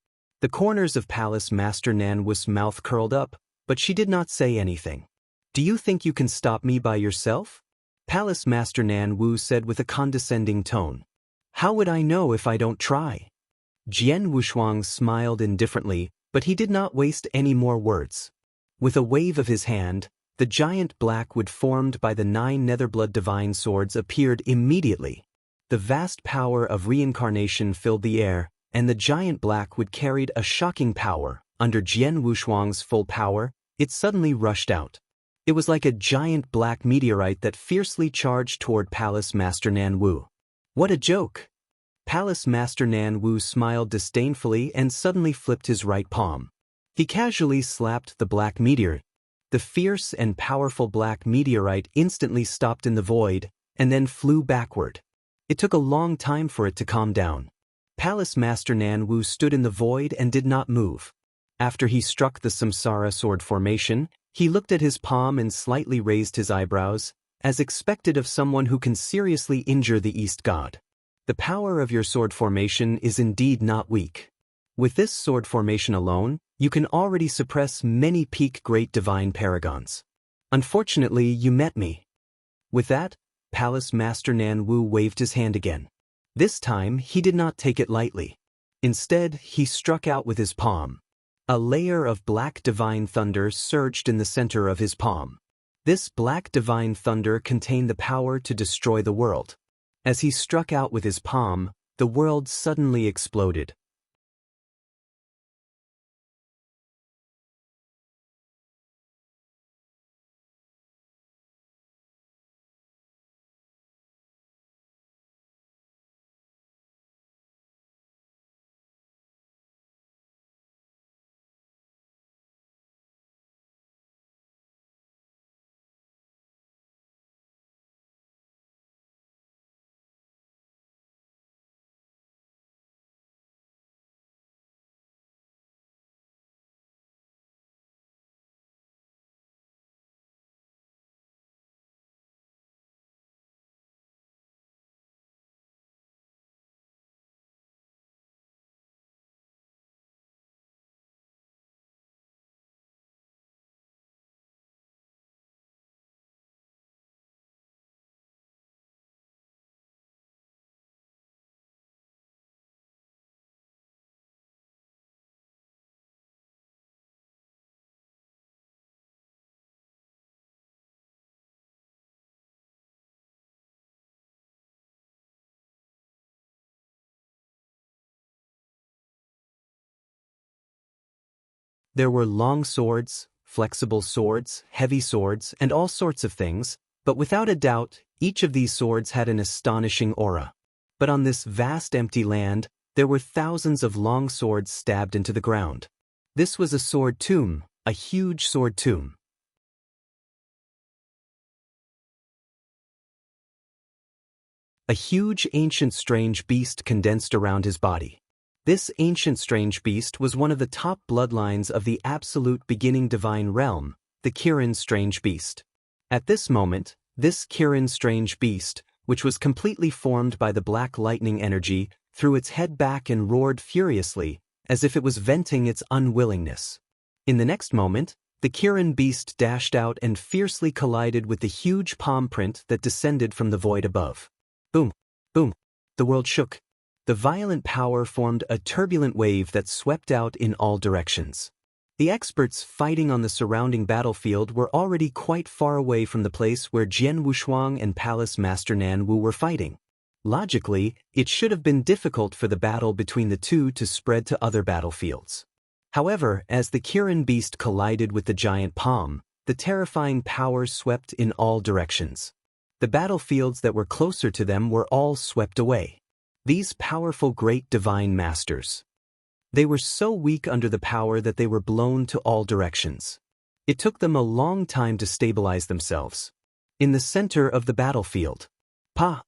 Speaker 1: The corners of Palace Master Nan Wu's mouth curled up, but she did not say anything. Do you think you can stop me by yourself? Palace Master Nan Wu said with a condescending tone. How would I know if I don't try? Jian Wushuang smiled indifferently, but he did not waste any more words. With a wave of his hand, the giant black wood formed by the 9 Netherblood divine swords appeared immediately. The vast power of reincarnation filled the air, and the giant black wood carried a shocking power. Under Jian Wushuang's full power, it suddenly rushed out. It was like a giant black meteorite that fiercely charged toward Palace Master Nan Wu. What a joke! Palace Master Nan Wu smiled disdainfully and suddenly flipped his right palm. He casually slapped the black meteor. The fierce and powerful black meteorite instantly stopped in the void, and then flew backward. It took a long time for it to calm down. Palace Master Nan Wu stood in the void and did not move. After he struck the Samsara sword formation, he looked at his palm and slightly raised his eyebrows, as expected of someone who can seriously injure the East God. The power of your sword formation is indeed not weak. With this sword formation alone, you can already suppress many peak great divine paragons. Unfortunately, you met me. With that, Palace Master Nan Wu waved his hand again. This time, he did not take it lightly. Instead, he struck out with his palm. A layer of black divine thunder surged in the center of his palm. This black divine thunder contained the power to destroy the world. As he struck out with his palm, the world suddenly exploded. There were long swords, flexible swords, heavy swords, and all sorts of things, but without a doubt, each of these swords had an astonishing aura. But on this vast empty land, there were thousands of long swords stabbed into the ground. This was a sword tomb, a huge sword tomb. A huge ancient strange beast condensed around his body. This ancient strange beast was one of the top bloodlines of the absolute beginning divine realm, the Kirin strange beast. At this moment, this Kirin strange beast, which was completely formed by the black lightning energy, threw its head back and roared furiously, as if it was venting its unwillingness. In the next moment, the Kirin beast dashed out and fiercely collided with the huge palm print that descended from the void above. Boom! Boom! The world shook. The violent power formed a turbulent wave that swept out in all directions. The experts fighting on the surrounding battlefield were already quite far away from the place where Jian Wushuang and Palace Master Nan Wu were fighting. Logically, it should have been difficult for the battle between the two to spread to other battlefields. However, as the Kirin beast collided with the giant palm, the terrifying power swept in all directions. The battlefields that were closer to them were all swept away. These powerful great divine masters. They were so weak under the power that they were blown to all directions. It took them a long time to stabilize themselves. In the center of the battlefield. Pa!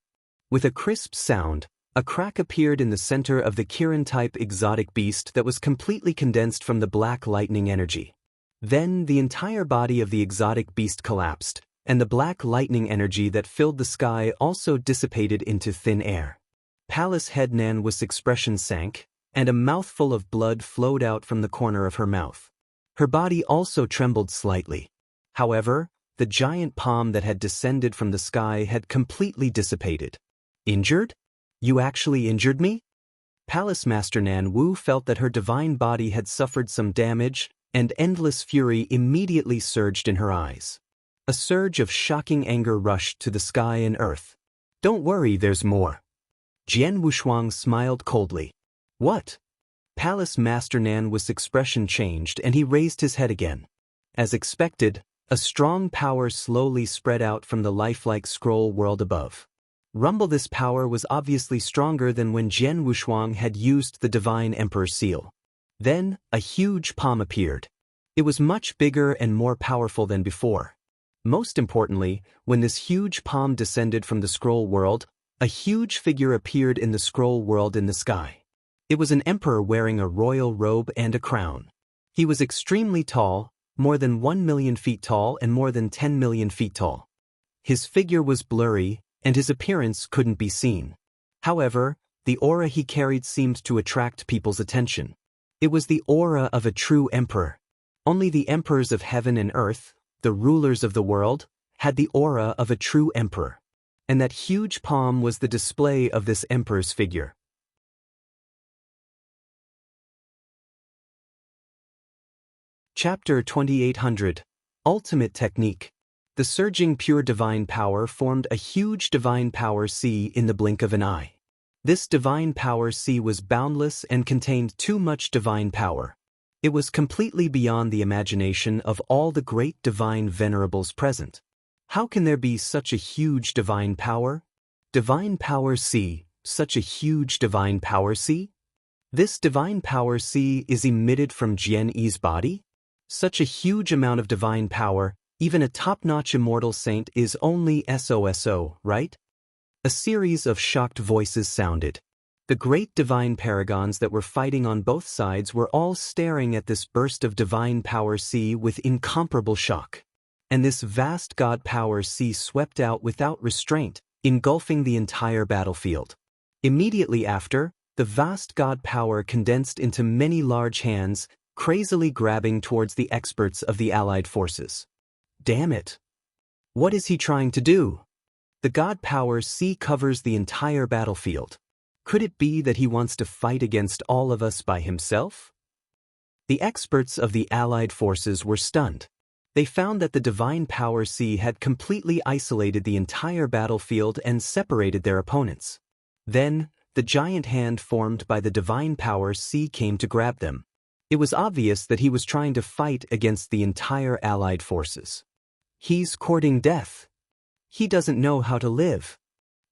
Speaker 1: With a crisp sound, a crack appeared in the center of the Kirin-type exotic beast that was completely condensed from the black lightning energy. Then the entire body of the exotic beast collapsed, and the black lightning energy that filled the sky also dissipated into thin air. Palace Head Nanwu's expression sank, and a mouthful of blood flowed out from the corner of her mouth. Her body also trembled slightly. However, the giant palm that had descended from the sky had completely dissipated. Injured? You actually injured me? Palace Master Nanwu felt that her divine body had suffered some damage, and endless fury immediately surged in her eyes. A surge of shocking anger rushed to the sky and earth. Don't worry, there's more. Jian Wushuang smiled coldly. What? Palace Master Nanwu's expression changed and he raised his head again. As expected, a strong power slowly spread out from the lifelike scroll world above. Rumble, this power was obviously stronger than when Jian Wushuang had used the Divine Emperor seal. Then, a huge palm appeared. It was much bigger and more powerful than before. Most importantly, when this huge palm descended from the scroll world, a huge figure appeared in the scroll world in the sky. It was an emperor wearing a royal robe and a crown. He was extremely tall, more than 1 million feet tall and more than 10 million feet tall. His figure was blurry, and his appearance couldn't be seen. However, the aura he carried seemed to attract people's attention. It was the aura of a true emperor. Only the emperors of heaven and earth, the rulers of the world, had the aura of a true emperor. And that huge palm was the display of this emperor's figure. Chapter 2800. Ultimate Technique. The surging pure divine power formed a huge divine power sea in the blink of an eye. This divine power sea was boundless and contained too much divine power. It was completely beyond the imagination of all the great divine venerables present. How can there be such a huge divine power? Divine power sea, such a huge divine power sea? This divine power sea is emitted from Jian Yi's body? Such a huge amount of divine power, even a top-notch immortal saint is only SOSO, right? A series of shocked voices sounded. The great divine paragons that were fighting on both sides were all staring at this burst of divine power sea with incomparable shock. And this vast god power sea swept out without restraint, engulfing the entire battlefield. Immediately after, the vast god power condensed into many large hands, crazily grabbing towards the experts of the allied forces. Damn it! What is he trying to do? The god power sea covers the entire battlefield. Could it be that he wants to fight against all of us by himself? The experts of the allied forces were stunned. They found that the divine power sea had completely isolated the entire battlefield and separated their opponents. Then, the giant hand formed by the divine power sea came to grab them. It was obvious that he was trying to fight against the entire allied forces. He's courting death. He doesn't know how to live.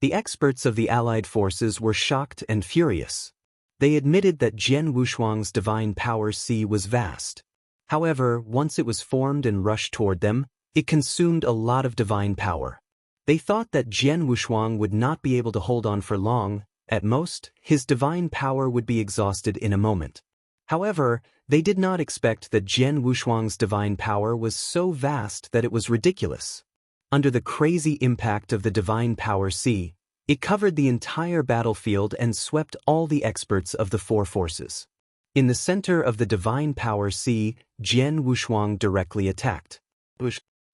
Speaker 1: The experts of the allied forces were shocked and furious. They admitted that Jian Wushuang's divine power sea was vast. However, once it was formed and rushed toward them, it consumed a lot of divine power. They thought that Jian Wushuang would not be able to hold on for long. At most, his divine power would be exhausted in a moment. However, they did not expect that Jian Wushuang's divine power was so vast that it was ridiculous. Under the crazy impact of the divine power sea, it covered the entire battlefield and swept all the experts of the four forces. In the center of the divine power sea, Jian Wushuang directly attacked.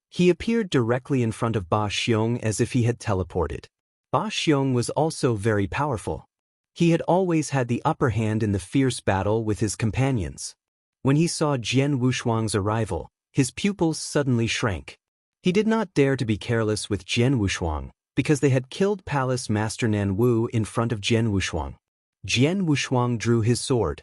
Speaker 1: He appeared directly in front of Ba Xiong as if he had teleported. Ba Xiong was also very powerful. He had always had the upper hand in the fierce battle with his companions. When he saw Jian Wushuang's arrival, his pupils suddenly shrank. He did not dare to be careless with Jian Wushuang, because they had killed Palace Master Nanwu in front of Jian Wushuang. Jian Wushuang drew his sword.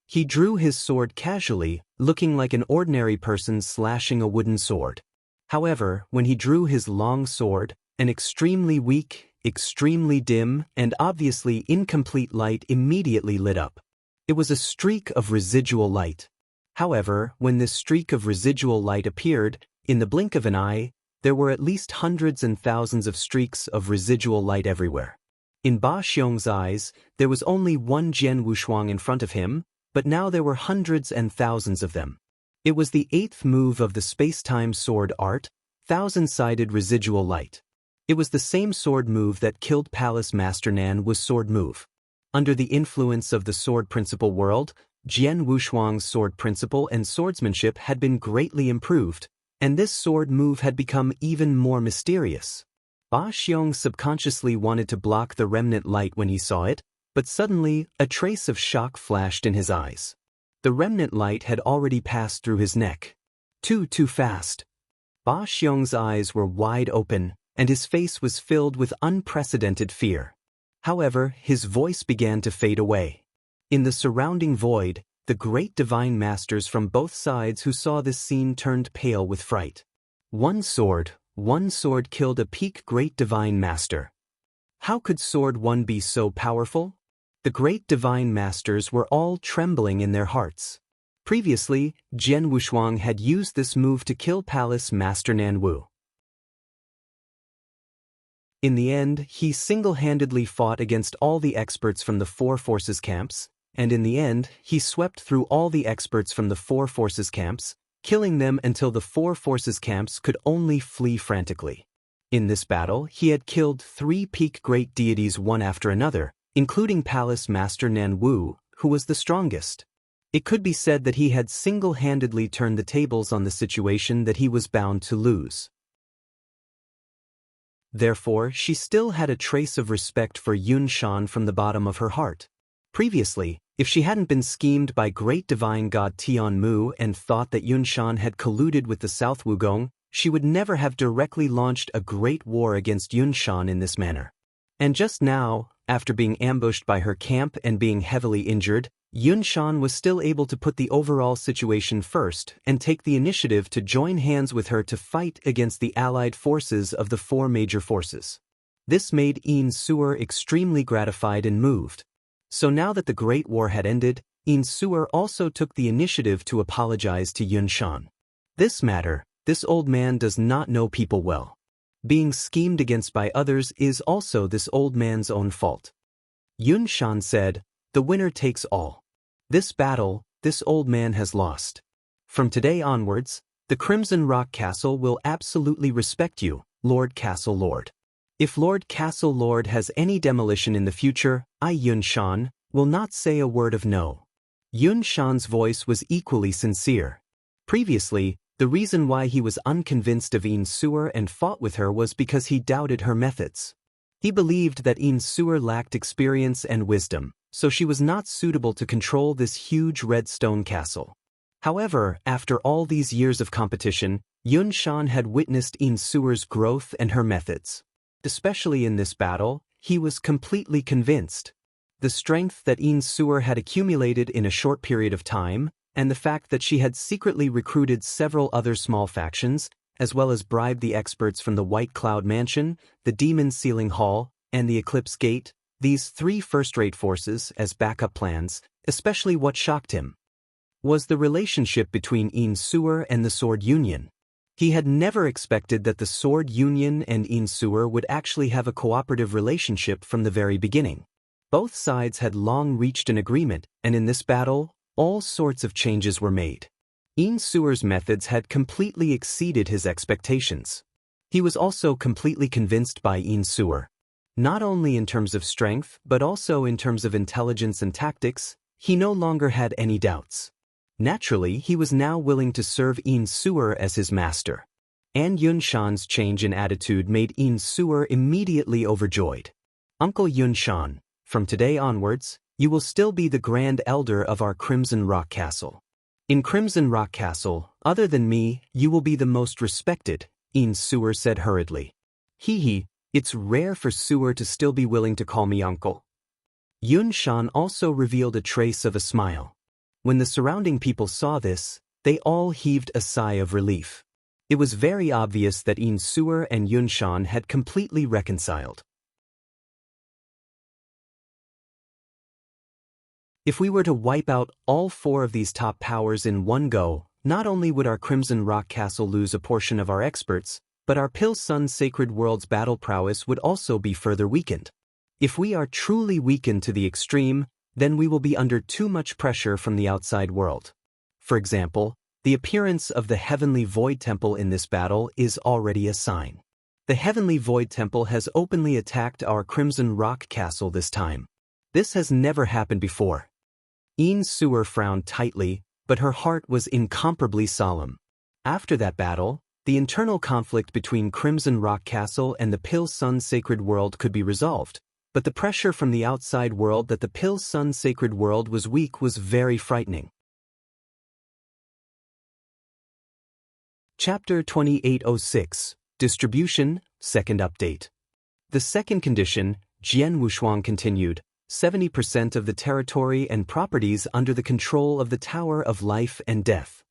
Speaker 1: He drew his sword casually, looking like an ordinary person slashing a wooden sword. However, when he drew his long sword, an extremely weak, extremely dim, and obviously incomplete light immediately lit up. It was a streak of residual light. However, when this streak of residual light appeared, in the blink of an eye, there were at least hundreds and thousands of streaks of residual light everywhere. In Ba Xiong's eyes, there was only one Jian Wushuang in front of him, but now there were hundreds and thousands of them. It was the 8th move of the space-time sword art, thousand-sided residual light. It was the same sword move that killed Palace Master Nan was sword move. Under the influence of the sword principle world, Jian Wushuang's sword principle and swordsmanship had been greatly improved, and this sword move had become even more mysterious. Ba Xiong subconsciously wanted to block the remnant light when he saw it, but suddenly a trace of shock flashed in his eyes. The remnant light had already passed through his neck. Too fast. Ba Xiong's eyes were wide open, and his face was filled with unprecedented fear. However, his voice began to fade away. In the surrounding void, the great divine masters from both sides who saw this scene turned pale with fright. One sword killed a peak great divine master. How could Sword 1 be so powerful? The great divine masters were all trembling in their hearts. Previously, Jian Wushuang had used this move to kill Palace Master Nan Wu. In the end, he single-handedly fought against all the experts from the Four Forces camps, and in the end, he swept through all the experts from the Four Forces camps, killing them until the Four Forces camps could only flee frantically. In this battle, he had killed 3 peak great deities one after another, including Palace Master Nan Wu, who was the strongest. It could be said that he had single-handedly turned the tables on the situation that he was bound to lose. Therefore, she still had a trace of respect for Yun Shan from the bottom of her heart. Previously, if she hadn't been schemed by great divine god Tian Mu and thought that Yun Shan had colluded with the South Wugong, she would never have directly launched a great war against Yun Shan in this manner. And just now, after being ambushed by her camp and being heavily injured, Yun Shan was still able to put the overall situation first and take the initiative to join hands with her to fight against the allied forces of the 4 major forces. This made Yin Suer extremely gratified and moved. So now that the Great War had ended, Yin Suer also took the initiative to apologize to Yun Shan. This old man does not know people well. Being schemed against by others is also this old man's own fault. Yun Shan said, "The winner takes all. This battle, this old man has lost. From today onwards, the Crimson Rock Castle will absolutely respect you, Lord Castle Lord. If Lord Castle Lord has any demolition in the future, I, Yun Shan, will not say a word of no." Yun Shan's voice was equally sincere. Previously, the reason why he was unconvinced of Yin Suer and fought with her was because he doubted her methods. He believed that Yin Suer lacked experience and wisdom, so she was not suitable to control this huge red stone castle. However, after all these years of competition, Yun Shan had witnessed Yin Suer's growth and her methods. Especially in this battle, he was completely convinced. The strength that Yin Suer had accumulated in a short period of time, and the fact that she had secretly recruited several other small factions, as well as bribed the experts from the White Cloud Mansion, the Demon Sealing Hall, and the Eclipse Gate, these 3 first-rate forces as backup plans, especially what shocked him was the relationship between Yin Suer and the Sword Union. He had never expected that the Sword Union and Yin Suer would actually have a cooperative relationship from the very beginning. Both sides had long reached an agreement, and in this battle, all sorts of changes were made. Yin Suer's methods had completely exceeded his expectations. He was also completely convinced by Yin Suer. Not only in terms of strength, but also in terms of intelligence and tactics, he no longer had any doubts. Naturally, he was now willing to serve Yin Suer as his master. And Yun Shan's change in attitude made Yin Suer immediately overjoyed. "Uncle Yun Shan, from today onwards, you will still be the Grand Elder of our Crimson Rock Castle. In Crimson Rock Castle, other than me, you will be the most respected," Yin Suer said hurriedly. It's rare for Suer to still be willing to call me uncle." Yun Shan also revealed a trace of a smile. When the surrounding people saw this, they all heaved a sigh of relief. It was very obvious that Yin Suer and Yun Shan had completely reconciled. If we were to wipe out all 4 of these top powers in one go, not only would our Crimson Rock Castle lose a portion of our experts, but our Pil Sun Sacred World's battle prowess would also be further weakened. If we are truly weakened to the extreme, then we will be under too much pressure from the outside world. For example, the appearance of the Heavenly Void Temple in this battle is already a sign. The Heavenly Void Temple has openly attacked our Crimson Rock Castle this time. This has never happened before. Een Sewer frowned tightly, but her heart was incomparably solemn. After that battle, the internal conflict between Crimson Rock Castle and the Pil Sun Sacred World could be resolved, but the pressure from the outside world that the Pil Sun Sacred World was weak was very frightening. Chapter 2806, Distribution, Second Update. The second condition, Jian Wushuang continued, 70% of the territory and properties under the control of the Tower of Life and Death.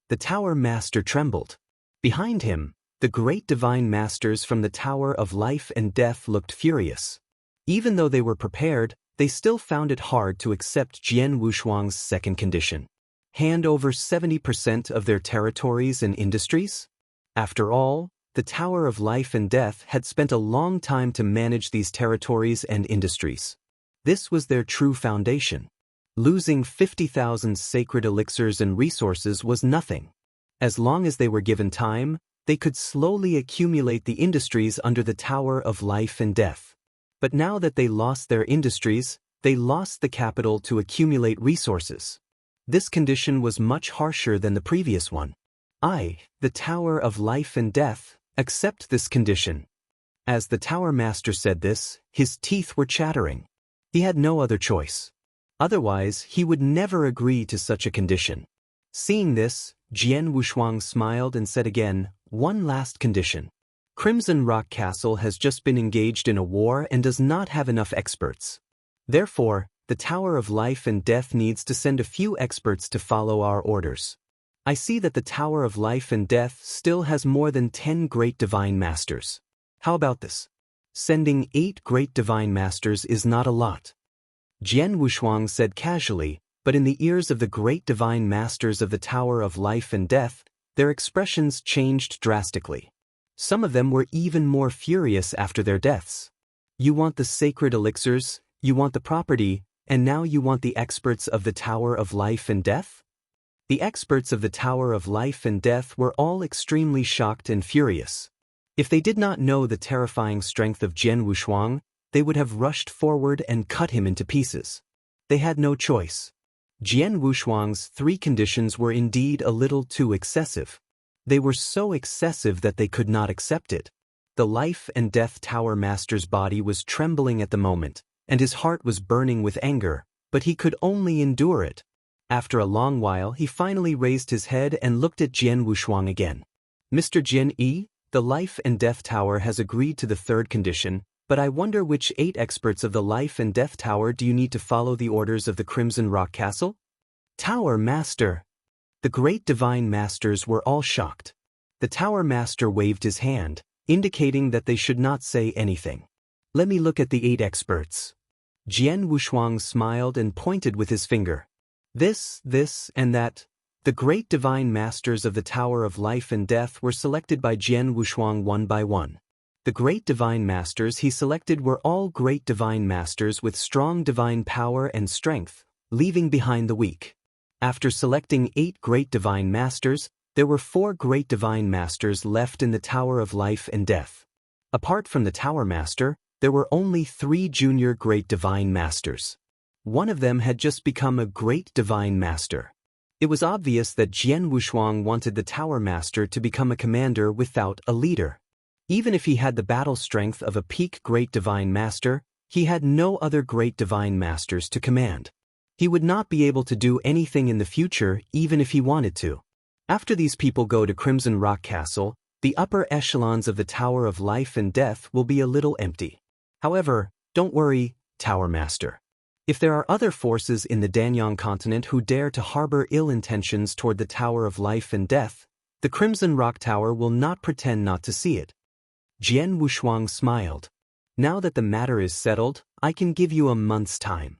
Speaker 1: The Tower Master trembled. Behind him, the great divine masters from the Tower of Life and Death looked furious. Even though they were prepared, they still found it hard to accept Jian Wushuang's second condition. Hand over 70% of their territories and industries? After all, the Tower of Life and Death had spent a long time to manage these territories and industries. This was their true foundation. Losing 50,000 sacred elixirs and resources was nothing. As long as they were given time, they could slowly accumulate the industries under the Tower of Life and Death. But now that they lost their industries, they lost the capital to accumulate resources. This condition was much harsher than the previous one. I, the Tower of Life and Death, accept this condition. As the Tower Master said this, his teeth were chattering. He had no other choice. Otherwise, he would never agree to such a condition. Seeing this, Jian Wushuang smiled and said again, one last condition. Crimson Rock Castle has just been engaged in a war and does not have enough experts. Therefore, the Tower of Life and Death needs to send a few experts to follow our orders. I see that the Tower of Life and Death still has more than 10 great divine masters. How about this? Sending 8 great divine masters is not a lot. Jian Wushuang said casually, but in the ears of the great divine masters of the Tower of Life and Death, their expressions changed drastically. Some of them were even more furious after their deaths. You want the sacred elixirs, you want the property, and now you want the experts of the Tower of Life and Death? The experts of the Tower of Life and Death were all extremely shocked and furious. If they did not know the terrifying strength of Jian Wushuang, they would have rushed forward and cut him into pieces. They had no choice. Jian Wushuang's 3 conditions were indeed a little too excessive. They were so excessive that they could not accept it. The Life and Death Tower Master's body was trembling at the moment, and his heart was burning with anger, but he could only endure it. After a long while, he finally raised his head and looked at Jian Wushuang again. Mr. Jian Yi, the Life and Death Tower has agreed to the 3rd condition, but I wonder which 8 experts of the Life and Death Tower do you need to follow the orders of the Crimson Rock Castle? Tower Master! The great divine masters were all shocked. The Tower Master waved his hand, indicating that they should not say anything. Let me look at the 8 experts. Jian Wushuang smiled and pointed with his finger. This, and that. The great divine masters of the Tower of Life and Death were selected by Jian Wushuang one by one. The great divine masters he selected were all great divine masters with strong divine power and strength, leaving behind the weak. After selecting 8 great divine masters, there were 4 great divine masters left in the Tower of Life and Death. Apart from the Tower Master, there were only 3 junior great divine masters. One of them had just become a great divine master. It was obvious that Jian Wushuang wanted the Tower Master to become a commander without a leader. Even if he had the battle strength of a peak great divine master, he had no other great divine masters to command. He would not be able to do anything in the future even if he wanted to. After these people go to Crimson Rock Castle, the upper echelons of the Tower of Life and Death will be a little empty. However, don't worry, Tower Master. If there are other forces in the Danyang continent who dare to harbor ill intentions toward the Tower of Life and Death, the Crimson Rock Tower will not pretend not to see it. Jian Wushuang smiled. Now that the matter is settled, I can give you a month's time.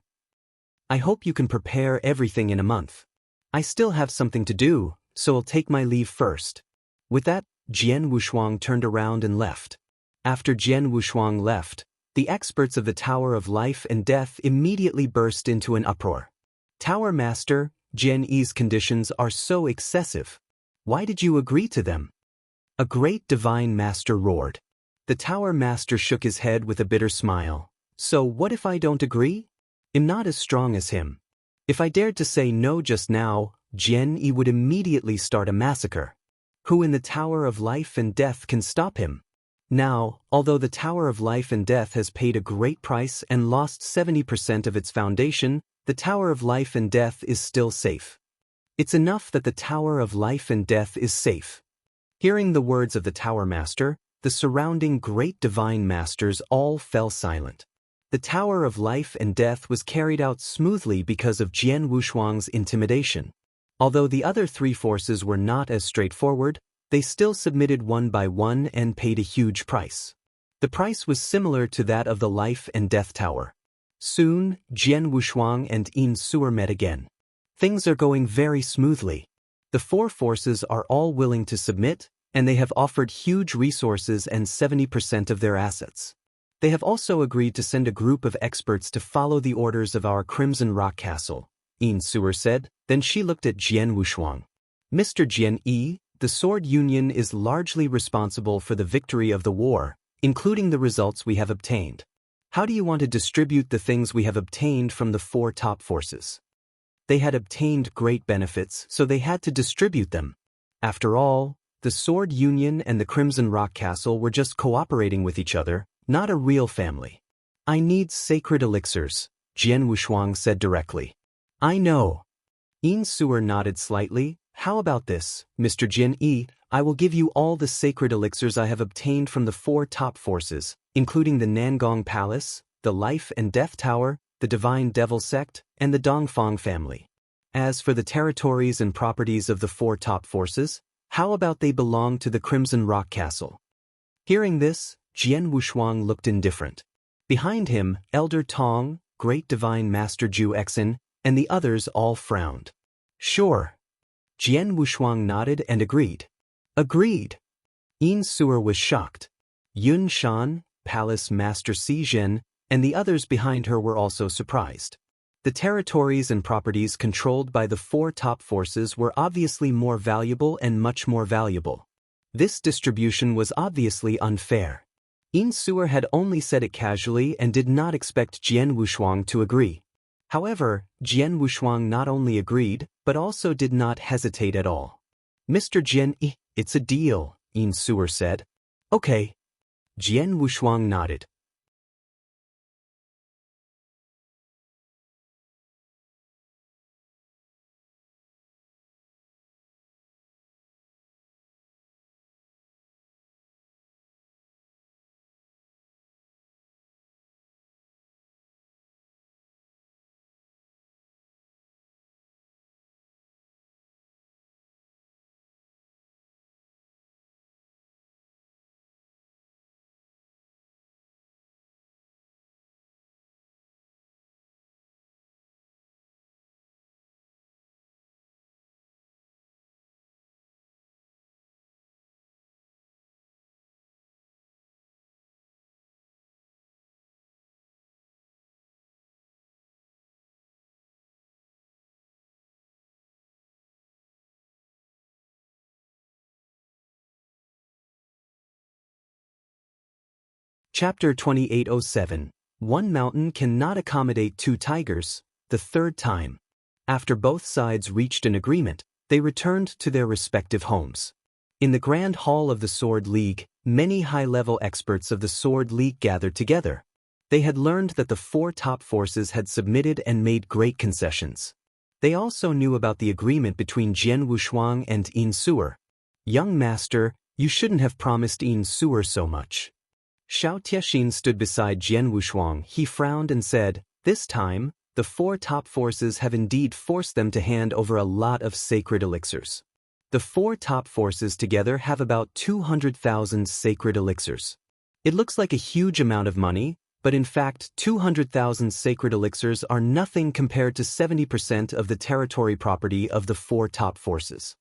Speaker 1: I hope you can prepare everything in a month. I still have something to do, so I'll take my leave first. With that, Jian Wushuang turned around and left. After Jian Wushuang left, the experts of the Tower of Life and Death immediately burst into an uproar. Tower Master, Jian Yi's conditions are so excessive. Why did you agree to them? A great divine master roared. The Tower Master shook his head with a bitter smile. So what if I don't agree? I'm not as strong as him. If I dared to say no just now, Jian Yi would immediately start a massacre. Who in the Tower of Life and Death can stop him? Now, although the Tower of Life and Death has paid a great price and lost 70% of its foundation, the Tower of Life and Death is still safe. It's enough that the Tower of Life and Death is safe. Hearing the words of the Tower Master, the surrounding great divine masters all fell silent. The Tower of Life and Death was carried out smoothly because of Jian Wushuang's intimidation. Although the other three forces were not as straightforward, they still submitted one by one and paid a huge price. The price was similar to that of the Life and Death Tower. Soon, Jian Wushuang and Yin Suer met again. Things are going very smoothly. The four forces are all willing to submit, and they have offered huge resources and 70% of their assets. They have also agreed to send a group of experts to follow the orders of our Crimson Rock Castle, Yin Suer said. Then she looked at Jian Wushuang. Mr. Jian Yi, the Sword Union is largely responsible for the victory of the war, including the results we have obtained. How do you want to distribute the things we have obtained from the four top forces? They had obtained great benefits, so they had to distribute them. After all, the Sword Union and the Crimson Rock Castle were just cooperating with each other, not a real family. I need sacred elixirs, Jian Wushuang said directly. I know. Yin Suer nodded slightly. How about this, Mr. Jian Yi? I will give you all the sacred elixirs I have obtained from the four top forces, including the Nangong Palace, the Life and Death Tower, the Divine Devil Sect, and the Dongfang family. As for the territories and properties of the four top forces, how about they belong to the Crimson Rock Castle? Hearing this, Jian Wushuang looked indifferent. Behind him, Elder Tong, Great Divine Master Ju Exin, and the others all frowned. Sure. Jian Wushuang nodded and agreed. Agreed. Yin Suer was shocked. Yun Shan, Palace Master Si Zhen, and the others behind her were also surprised. The territories and properties controlled by the four top forces were obviously more valuable and much more valuable. This distribution was obviously unfair. Yin Suer had only said it casually and did not expect Jian Wushuang to agree. However, Jian Wushuang not only agreed, but also did not hesitate at all. Mr. Jian Yi, it's a deal, Yin Suer said. Okay. Jian Wushuang nodded. Chapter 2807. One mountain cannot accommodate two tigers, the third time. After both sides reached an agreement, they returned to their respective homes. In the Grand Hall of the Sword League, many high-level experts of the Sword League gathered together. They had learned that the four top forces had submitted and made great concessions. They also knew about the agreement between Jian Wushuang and Yin Suer. Young master, you shouldn't have promised Yin Suer so much. Xiao Tiexin stood beside Jian Wushuang. He frowned and said, this time, the four top forces have indeed forced them to hand over a lot of sacred elixirs. The four top forces together have about 200,000 sacred elixirs. It looks like a huge amount of money, but in fact 200,000 sacred elixirs are nothing compared to 70% of the territory property of the four top forces.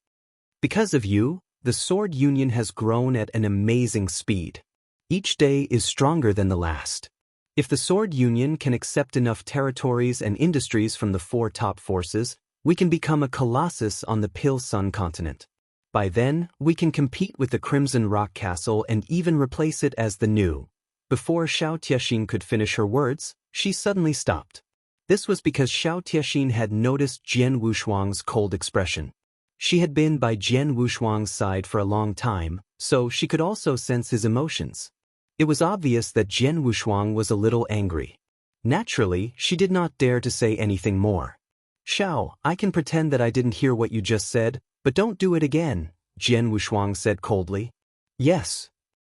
Speaker 1: Because of you, the Sword Union has grown at an amazing speed. Each day is stronger than the last. If the Sword Union can accept enough territories and industries from the four top forces, we can become a colossus on the Pale Sun continent. By then, we can compete with the Crimson Rock Castle and even replace it as the new. Before Xiao Tiexin could finish her words, she suddenly stopped. This was because Xiao Tiexin had noticed Jian Wushuang's cold expression. She had been by Jian Wushuang's side for a long time, so she could also sense his emotions. It was obvious that Jian Wushuang was a little angry. Naturally, she did not dare to say anything more. "Xiao, I can pretend that I didn't hear what you just said, but don't do it again," Jian Wushuang said coldly. "Yes."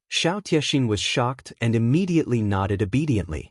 Speaker 1: Xiao Tiexin was shocked and immediately nodded obediently.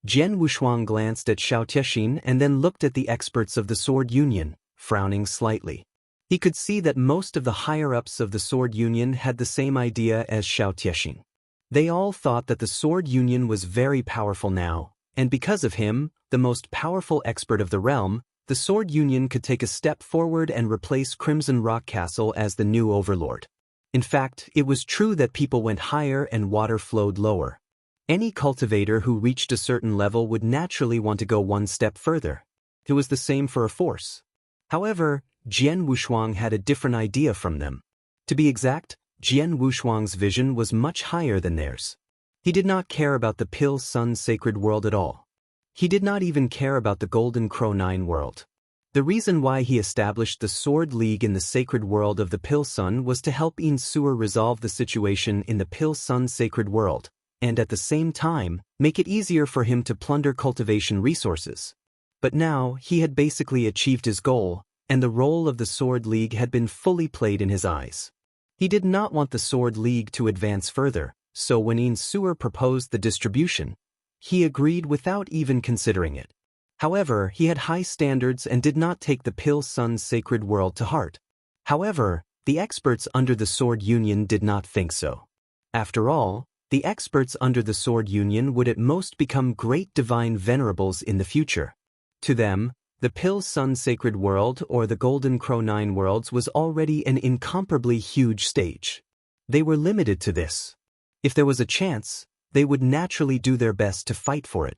Speaker 1: Jian Wushuang glanced at Xiao Tiexin and then looked at the experts of the Sword Union, frowning slightly. He could see that most of the higher-ups of the Sword Union had the same idea as Xiao Tiexin. They all thought that the Sword Union was very powerful now, and because of him, the most powerful expert of the realm, the Sword Union could take a step forward and replace Crimson Rock Castle as the new overlord. In fact, it was true that people went higher and water flowed lower. Any cultivator who reached a certain level would naturally want to go one step further. It was the same for a force. However, Jian Wushuang had a different idea from them. To be exact, Jian Wushuang's vision was much higher than theirs. He did not care about the Pale Sun sacred world at all. He did not even care about the Golden Crow 9 world. The reason why he established the Sword League in the sacred world of the Pale Sun was to help Yin Suer resolve the situation in the Pale Sun sacred world, and at the same time, make it easier for him to plunder cultivation resources. But now, he had basically achieved his goal, and the role of the Sword League had been fully played in his eyes. He did not want the Sword League to advance further, so when Yin Suer proposed the distribution, he agreed without even considering it. However, he had high standards and did not take the Pale Sun sacred world to heart. However, the experts under the Sword Union did not think so. After all, the experts under the Sword Union would at most become great divine venerables in the future. To them, the Pale Sun sacred world or the Golden Crow 9 worlds was already an incomparably huge stage. They were limited to this. If there was a chance, they would naturally do their best to fight for it.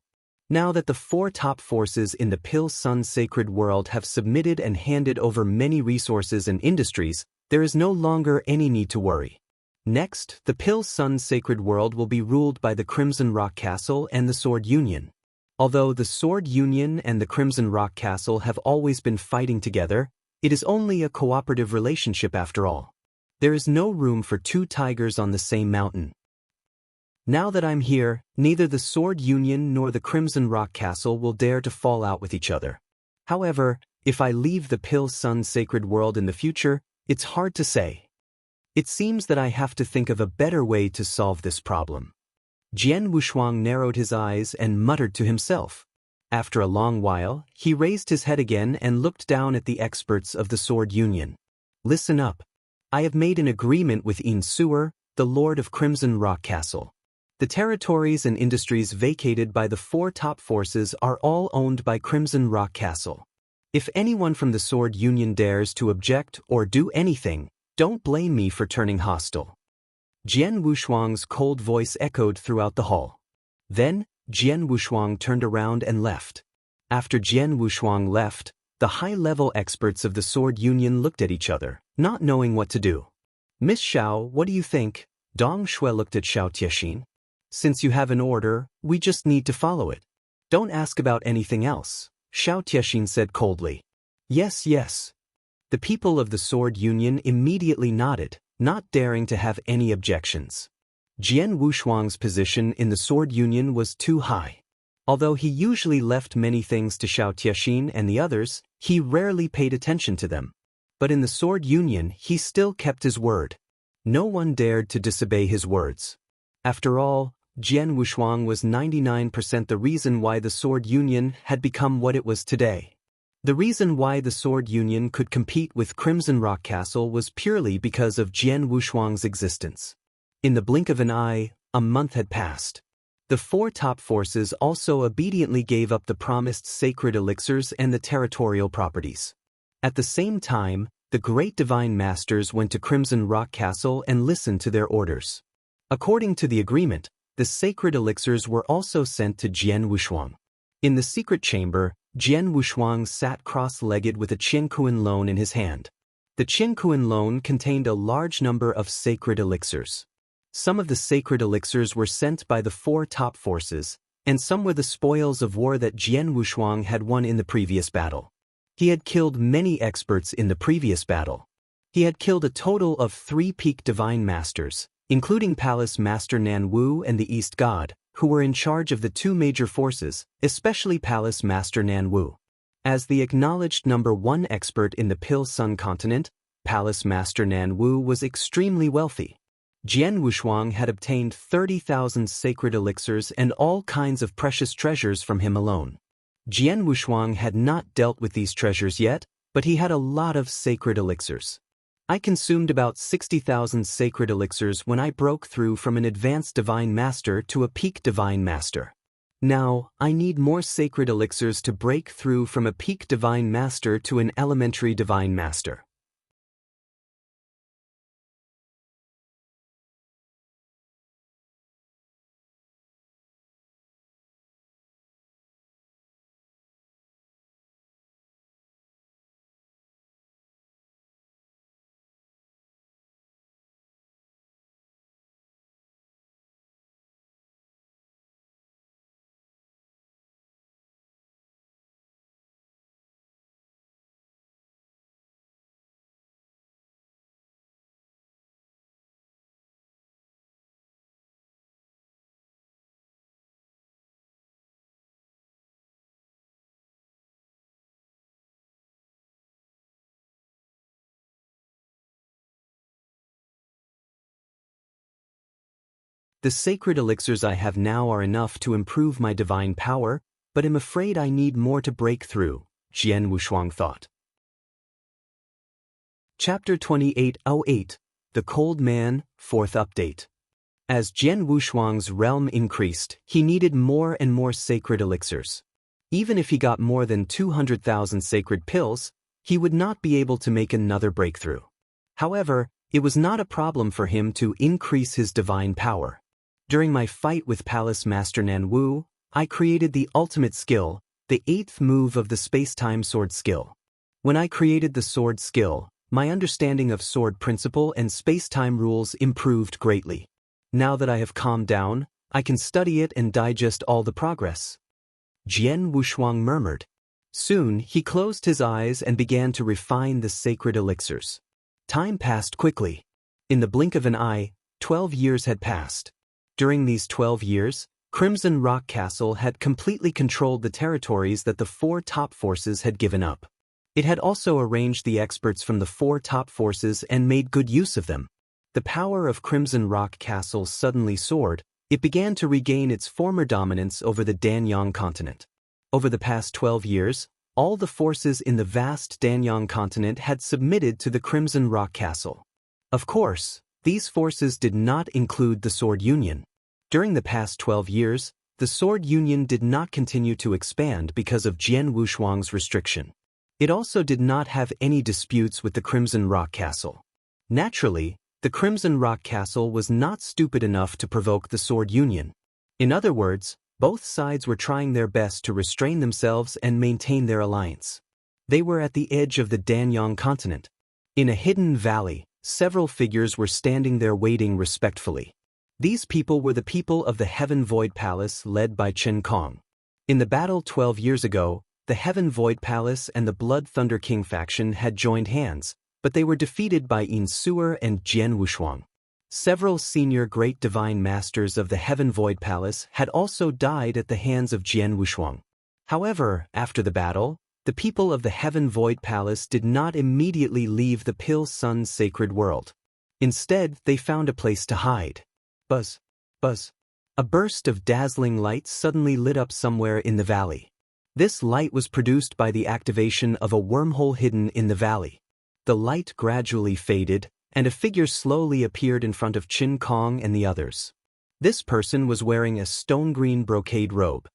Speaker 1: Now that the four top forces in the Pale Sun sacred world have submitted and handed over many resources and industries, there is no longer any need to worry. Next, the Pale Sun sacred world will be ruled by the Crimson Rock Castle and the Sword Union. Although the Sword Union and the Crimson Rock Castle have always been fighting together, it is only a cooperative relationship after all. There is no room for two tigers on the same mountain. Now that I'm here, neither the Sword Union nor the Crimson Rock Castle will dare to fall out with each other. However, if I leave the Pale Sun sacred world in the future, it's hard to say. It seems that I have to think of a better way to solve this problem. Jian Wushuang narrowed his eyes and muttered to himself. After a long while, he raised his head again and looked down at the experts of the Sword Union. Listen up. I have made an agreement with Yin Suer, the Lord of Crimson Rock Castle. The territories and industries vacated by the four top forces are all owned by Crimson Rock Castle. If anyone from the Sword Union dares to object or do anything, don't blame me for turning hostile. Jian Wushuang's cold voice echoed throughout the hall. Then, Jian Wushuang turned around and left. After Jian Wushuang left, the high-level experts of the Sword Union looked at each other, not knowing what to do. "Miss Xiao, what do you think?" Dong Shui looked at Xiao Tiexin. "Since you have an order, we just need to follow it. Don't ask about anything else," Xiao Tiexin said coldly. "Yes, yes." The people of the Sword Union immediately nodded, not daring to have any objections. Jian Wushuang's position in the Sword Union was too high. Although he usually left many things to Xiao Tiexin and the others, he rarely paid attention to them. But in the Sword Union, he still kept his word. No one dared to disobey his words. After all, Jian Wushuang was 99% the reason why the Sword Union had become what it was today. The reason why the Sword Union could compete with Crimson Rock Castle was purely because of Jian Wushuang's existence. In the blink of an eye, a month had passed. The four top forces also obediently gave up the promised sacred elixirs and the territorial properties. At the same time, the great divine masters went to Crimson Rock Castle and listened to their orders. According to the agreement, the sacred elixirs were also sent to Jian Wushuang. In the secret chamber, Jian Wushuang sat cross-legged with a Qiankuan loan in his hand. The Qiankuan loan contained a large number of sacred elixirs. Some of the sacred elixirs were sent by the four top forces, and some were the spoils of war that Jian Wushuang had won in the previous battle. He had killed many experts in the previous battle. He had killed a total of 3 peak divine masters, including Palace Master Nan Wu and the East God, who were in charge of the 2 major forces, especially Palace Master Nan Wu. As the acknowledged #1 expert in the Pil Sun continent, Palace Master Nan Wu was extremely wealthy. Jian Wushuang had obtained 30,000 sacred elixirs and all kinds of precious treasures from him alone. Jian Wushuang had not dealt with these treasures yet, but he had a lot of sacred elixirs. I consumed about 60,000 sacred elixirs when I broke through from an advanced divine master to a peak divine master. Now, I need more sacred elixirs to break through from a peak divine master to an elementary divine master. The sacred elixirs I have now are enough to improve my divine power, but am afraid I need more to break through, Jian Wushuang thought. Chapter 2808, The Cold Man, 4th Update. As Jian Wushuang's realm increased, he needed more and more sacred elixirs. Even if he got more than 200,000 sacred pills, he would not be able to make another breakthrough. However, it was not a problem for him to increase his divine power. During my fight with Palace Master Nan Wu, I created the ultimate skill, the 8th move of the space-time sword skill. When I created the sword skill, my understanding of sword principle and space-time rules improved greatly. Now that I have calmed down, I can study it and digest all the progress. Jian Wushuang murmured. Soon, he closed his eyes and began to refine the sacred elixirs. Time passed quickly. In the blink of an eye, 12 years had passed. During these 12 years, Crimson Rock Castle had completely controlled the territories that the 4 top forces had given up. It had also arranged the experts from the 4 top forces and made good use of them. The power of Crimson Rock Castle suddenly soared. It began to regain its former dominance over the Danyang continent. Over the past 12 years, all the forces in the vast Danyang continent had submitted to the Crimson Rock Castle. Of course, these forces did not include the Sword Union. During the past 12 years, the Sword Union did not continue to expand because of Jian Wushuang's restriction. It also did not have any disputes with the Crimson Rock Castle. Naturally, the Crimson Rock Castle was not stupid enough to provoke the Sword Union. In other words, both sides were trying their best to restrain themselves and maintain their alliance. They were at the edge of the Danyang continent. In a hidden valley, several figures were standing there waiting respectfully. These people were the people of the Heaven Void Palace led by Chen Kong. In the battle 12 years ago, the Heaven Void Palace and the Blood Thunder King faction had joined hands, but they were defeated by Yin Suer and Jian Wushuang. Several senior great divine masters of the Heaven Void Palace had also died at the hands of Jian Wushuang. However, after the battle, the people of the Heaven Void Palace did not immediately leave the Pil Sun sacred world. Instead, they found a place to hide. Buzz, buzz. A burst of dazzling light suddenly lit up somewhere in the valley. This light was produced by the activation of a wormhole hidden in the valley. The light gradually faded, and a figure slowly appeared in front of Qin Kong and the others. This person was wearing a stone-green brocade robe.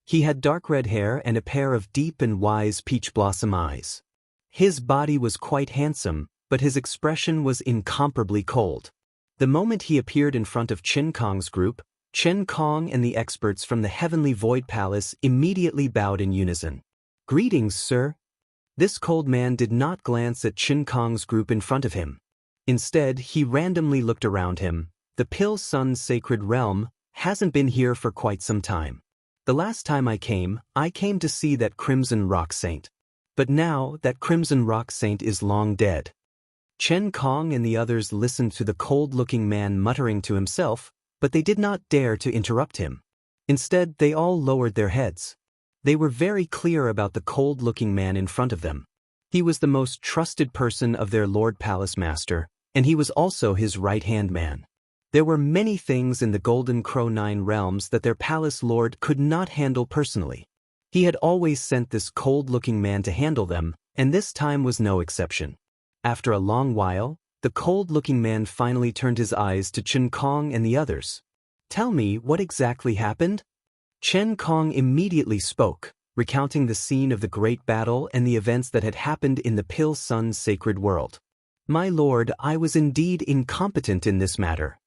Speaker 1: He had dark red hair and a pair of deep and wise peach blossom eyes. His body was quite handsome, but his expression was incomparably cold. The moment he appeared in front of Chen Kong's group, Chen Kong and the experts from the Heavenly Void Palace immediately bowed in unison. "Greetings, sir." This cold man did not glance at Chen Kong's group in front of him. Instead, he randomly looked around him. The Pill Sun's sacred realm hasn't been here for quite some time. The last time I came to see that Crimson Rock Saint. But now, that Crimson Rock Saint is long dead. Chen Kong and the others listened to the cold-looking man muttering to himself, but they did not dare to interrupt him. Instead, they all lowered their heads. They were very clear about the cold-looking man in front of them. He was the most trusted person of their Lord Palace Master, and he was also his right-hand man. There were many things in the Golden Crow Nine Realms that their palace lord could not handle personally. He had always sent this cold-looking man to handle them, and this time was no exception. After a long while, the cold-looking man finally turned his eyes to Chen Kong and the others. "Tell me what exactly happened?" Chen Kong immediately spoke, recounting the scene of the great battle and the events that had happened in the Pill Sun's sacred world. "My lord, I was indeed incompetent in this matter.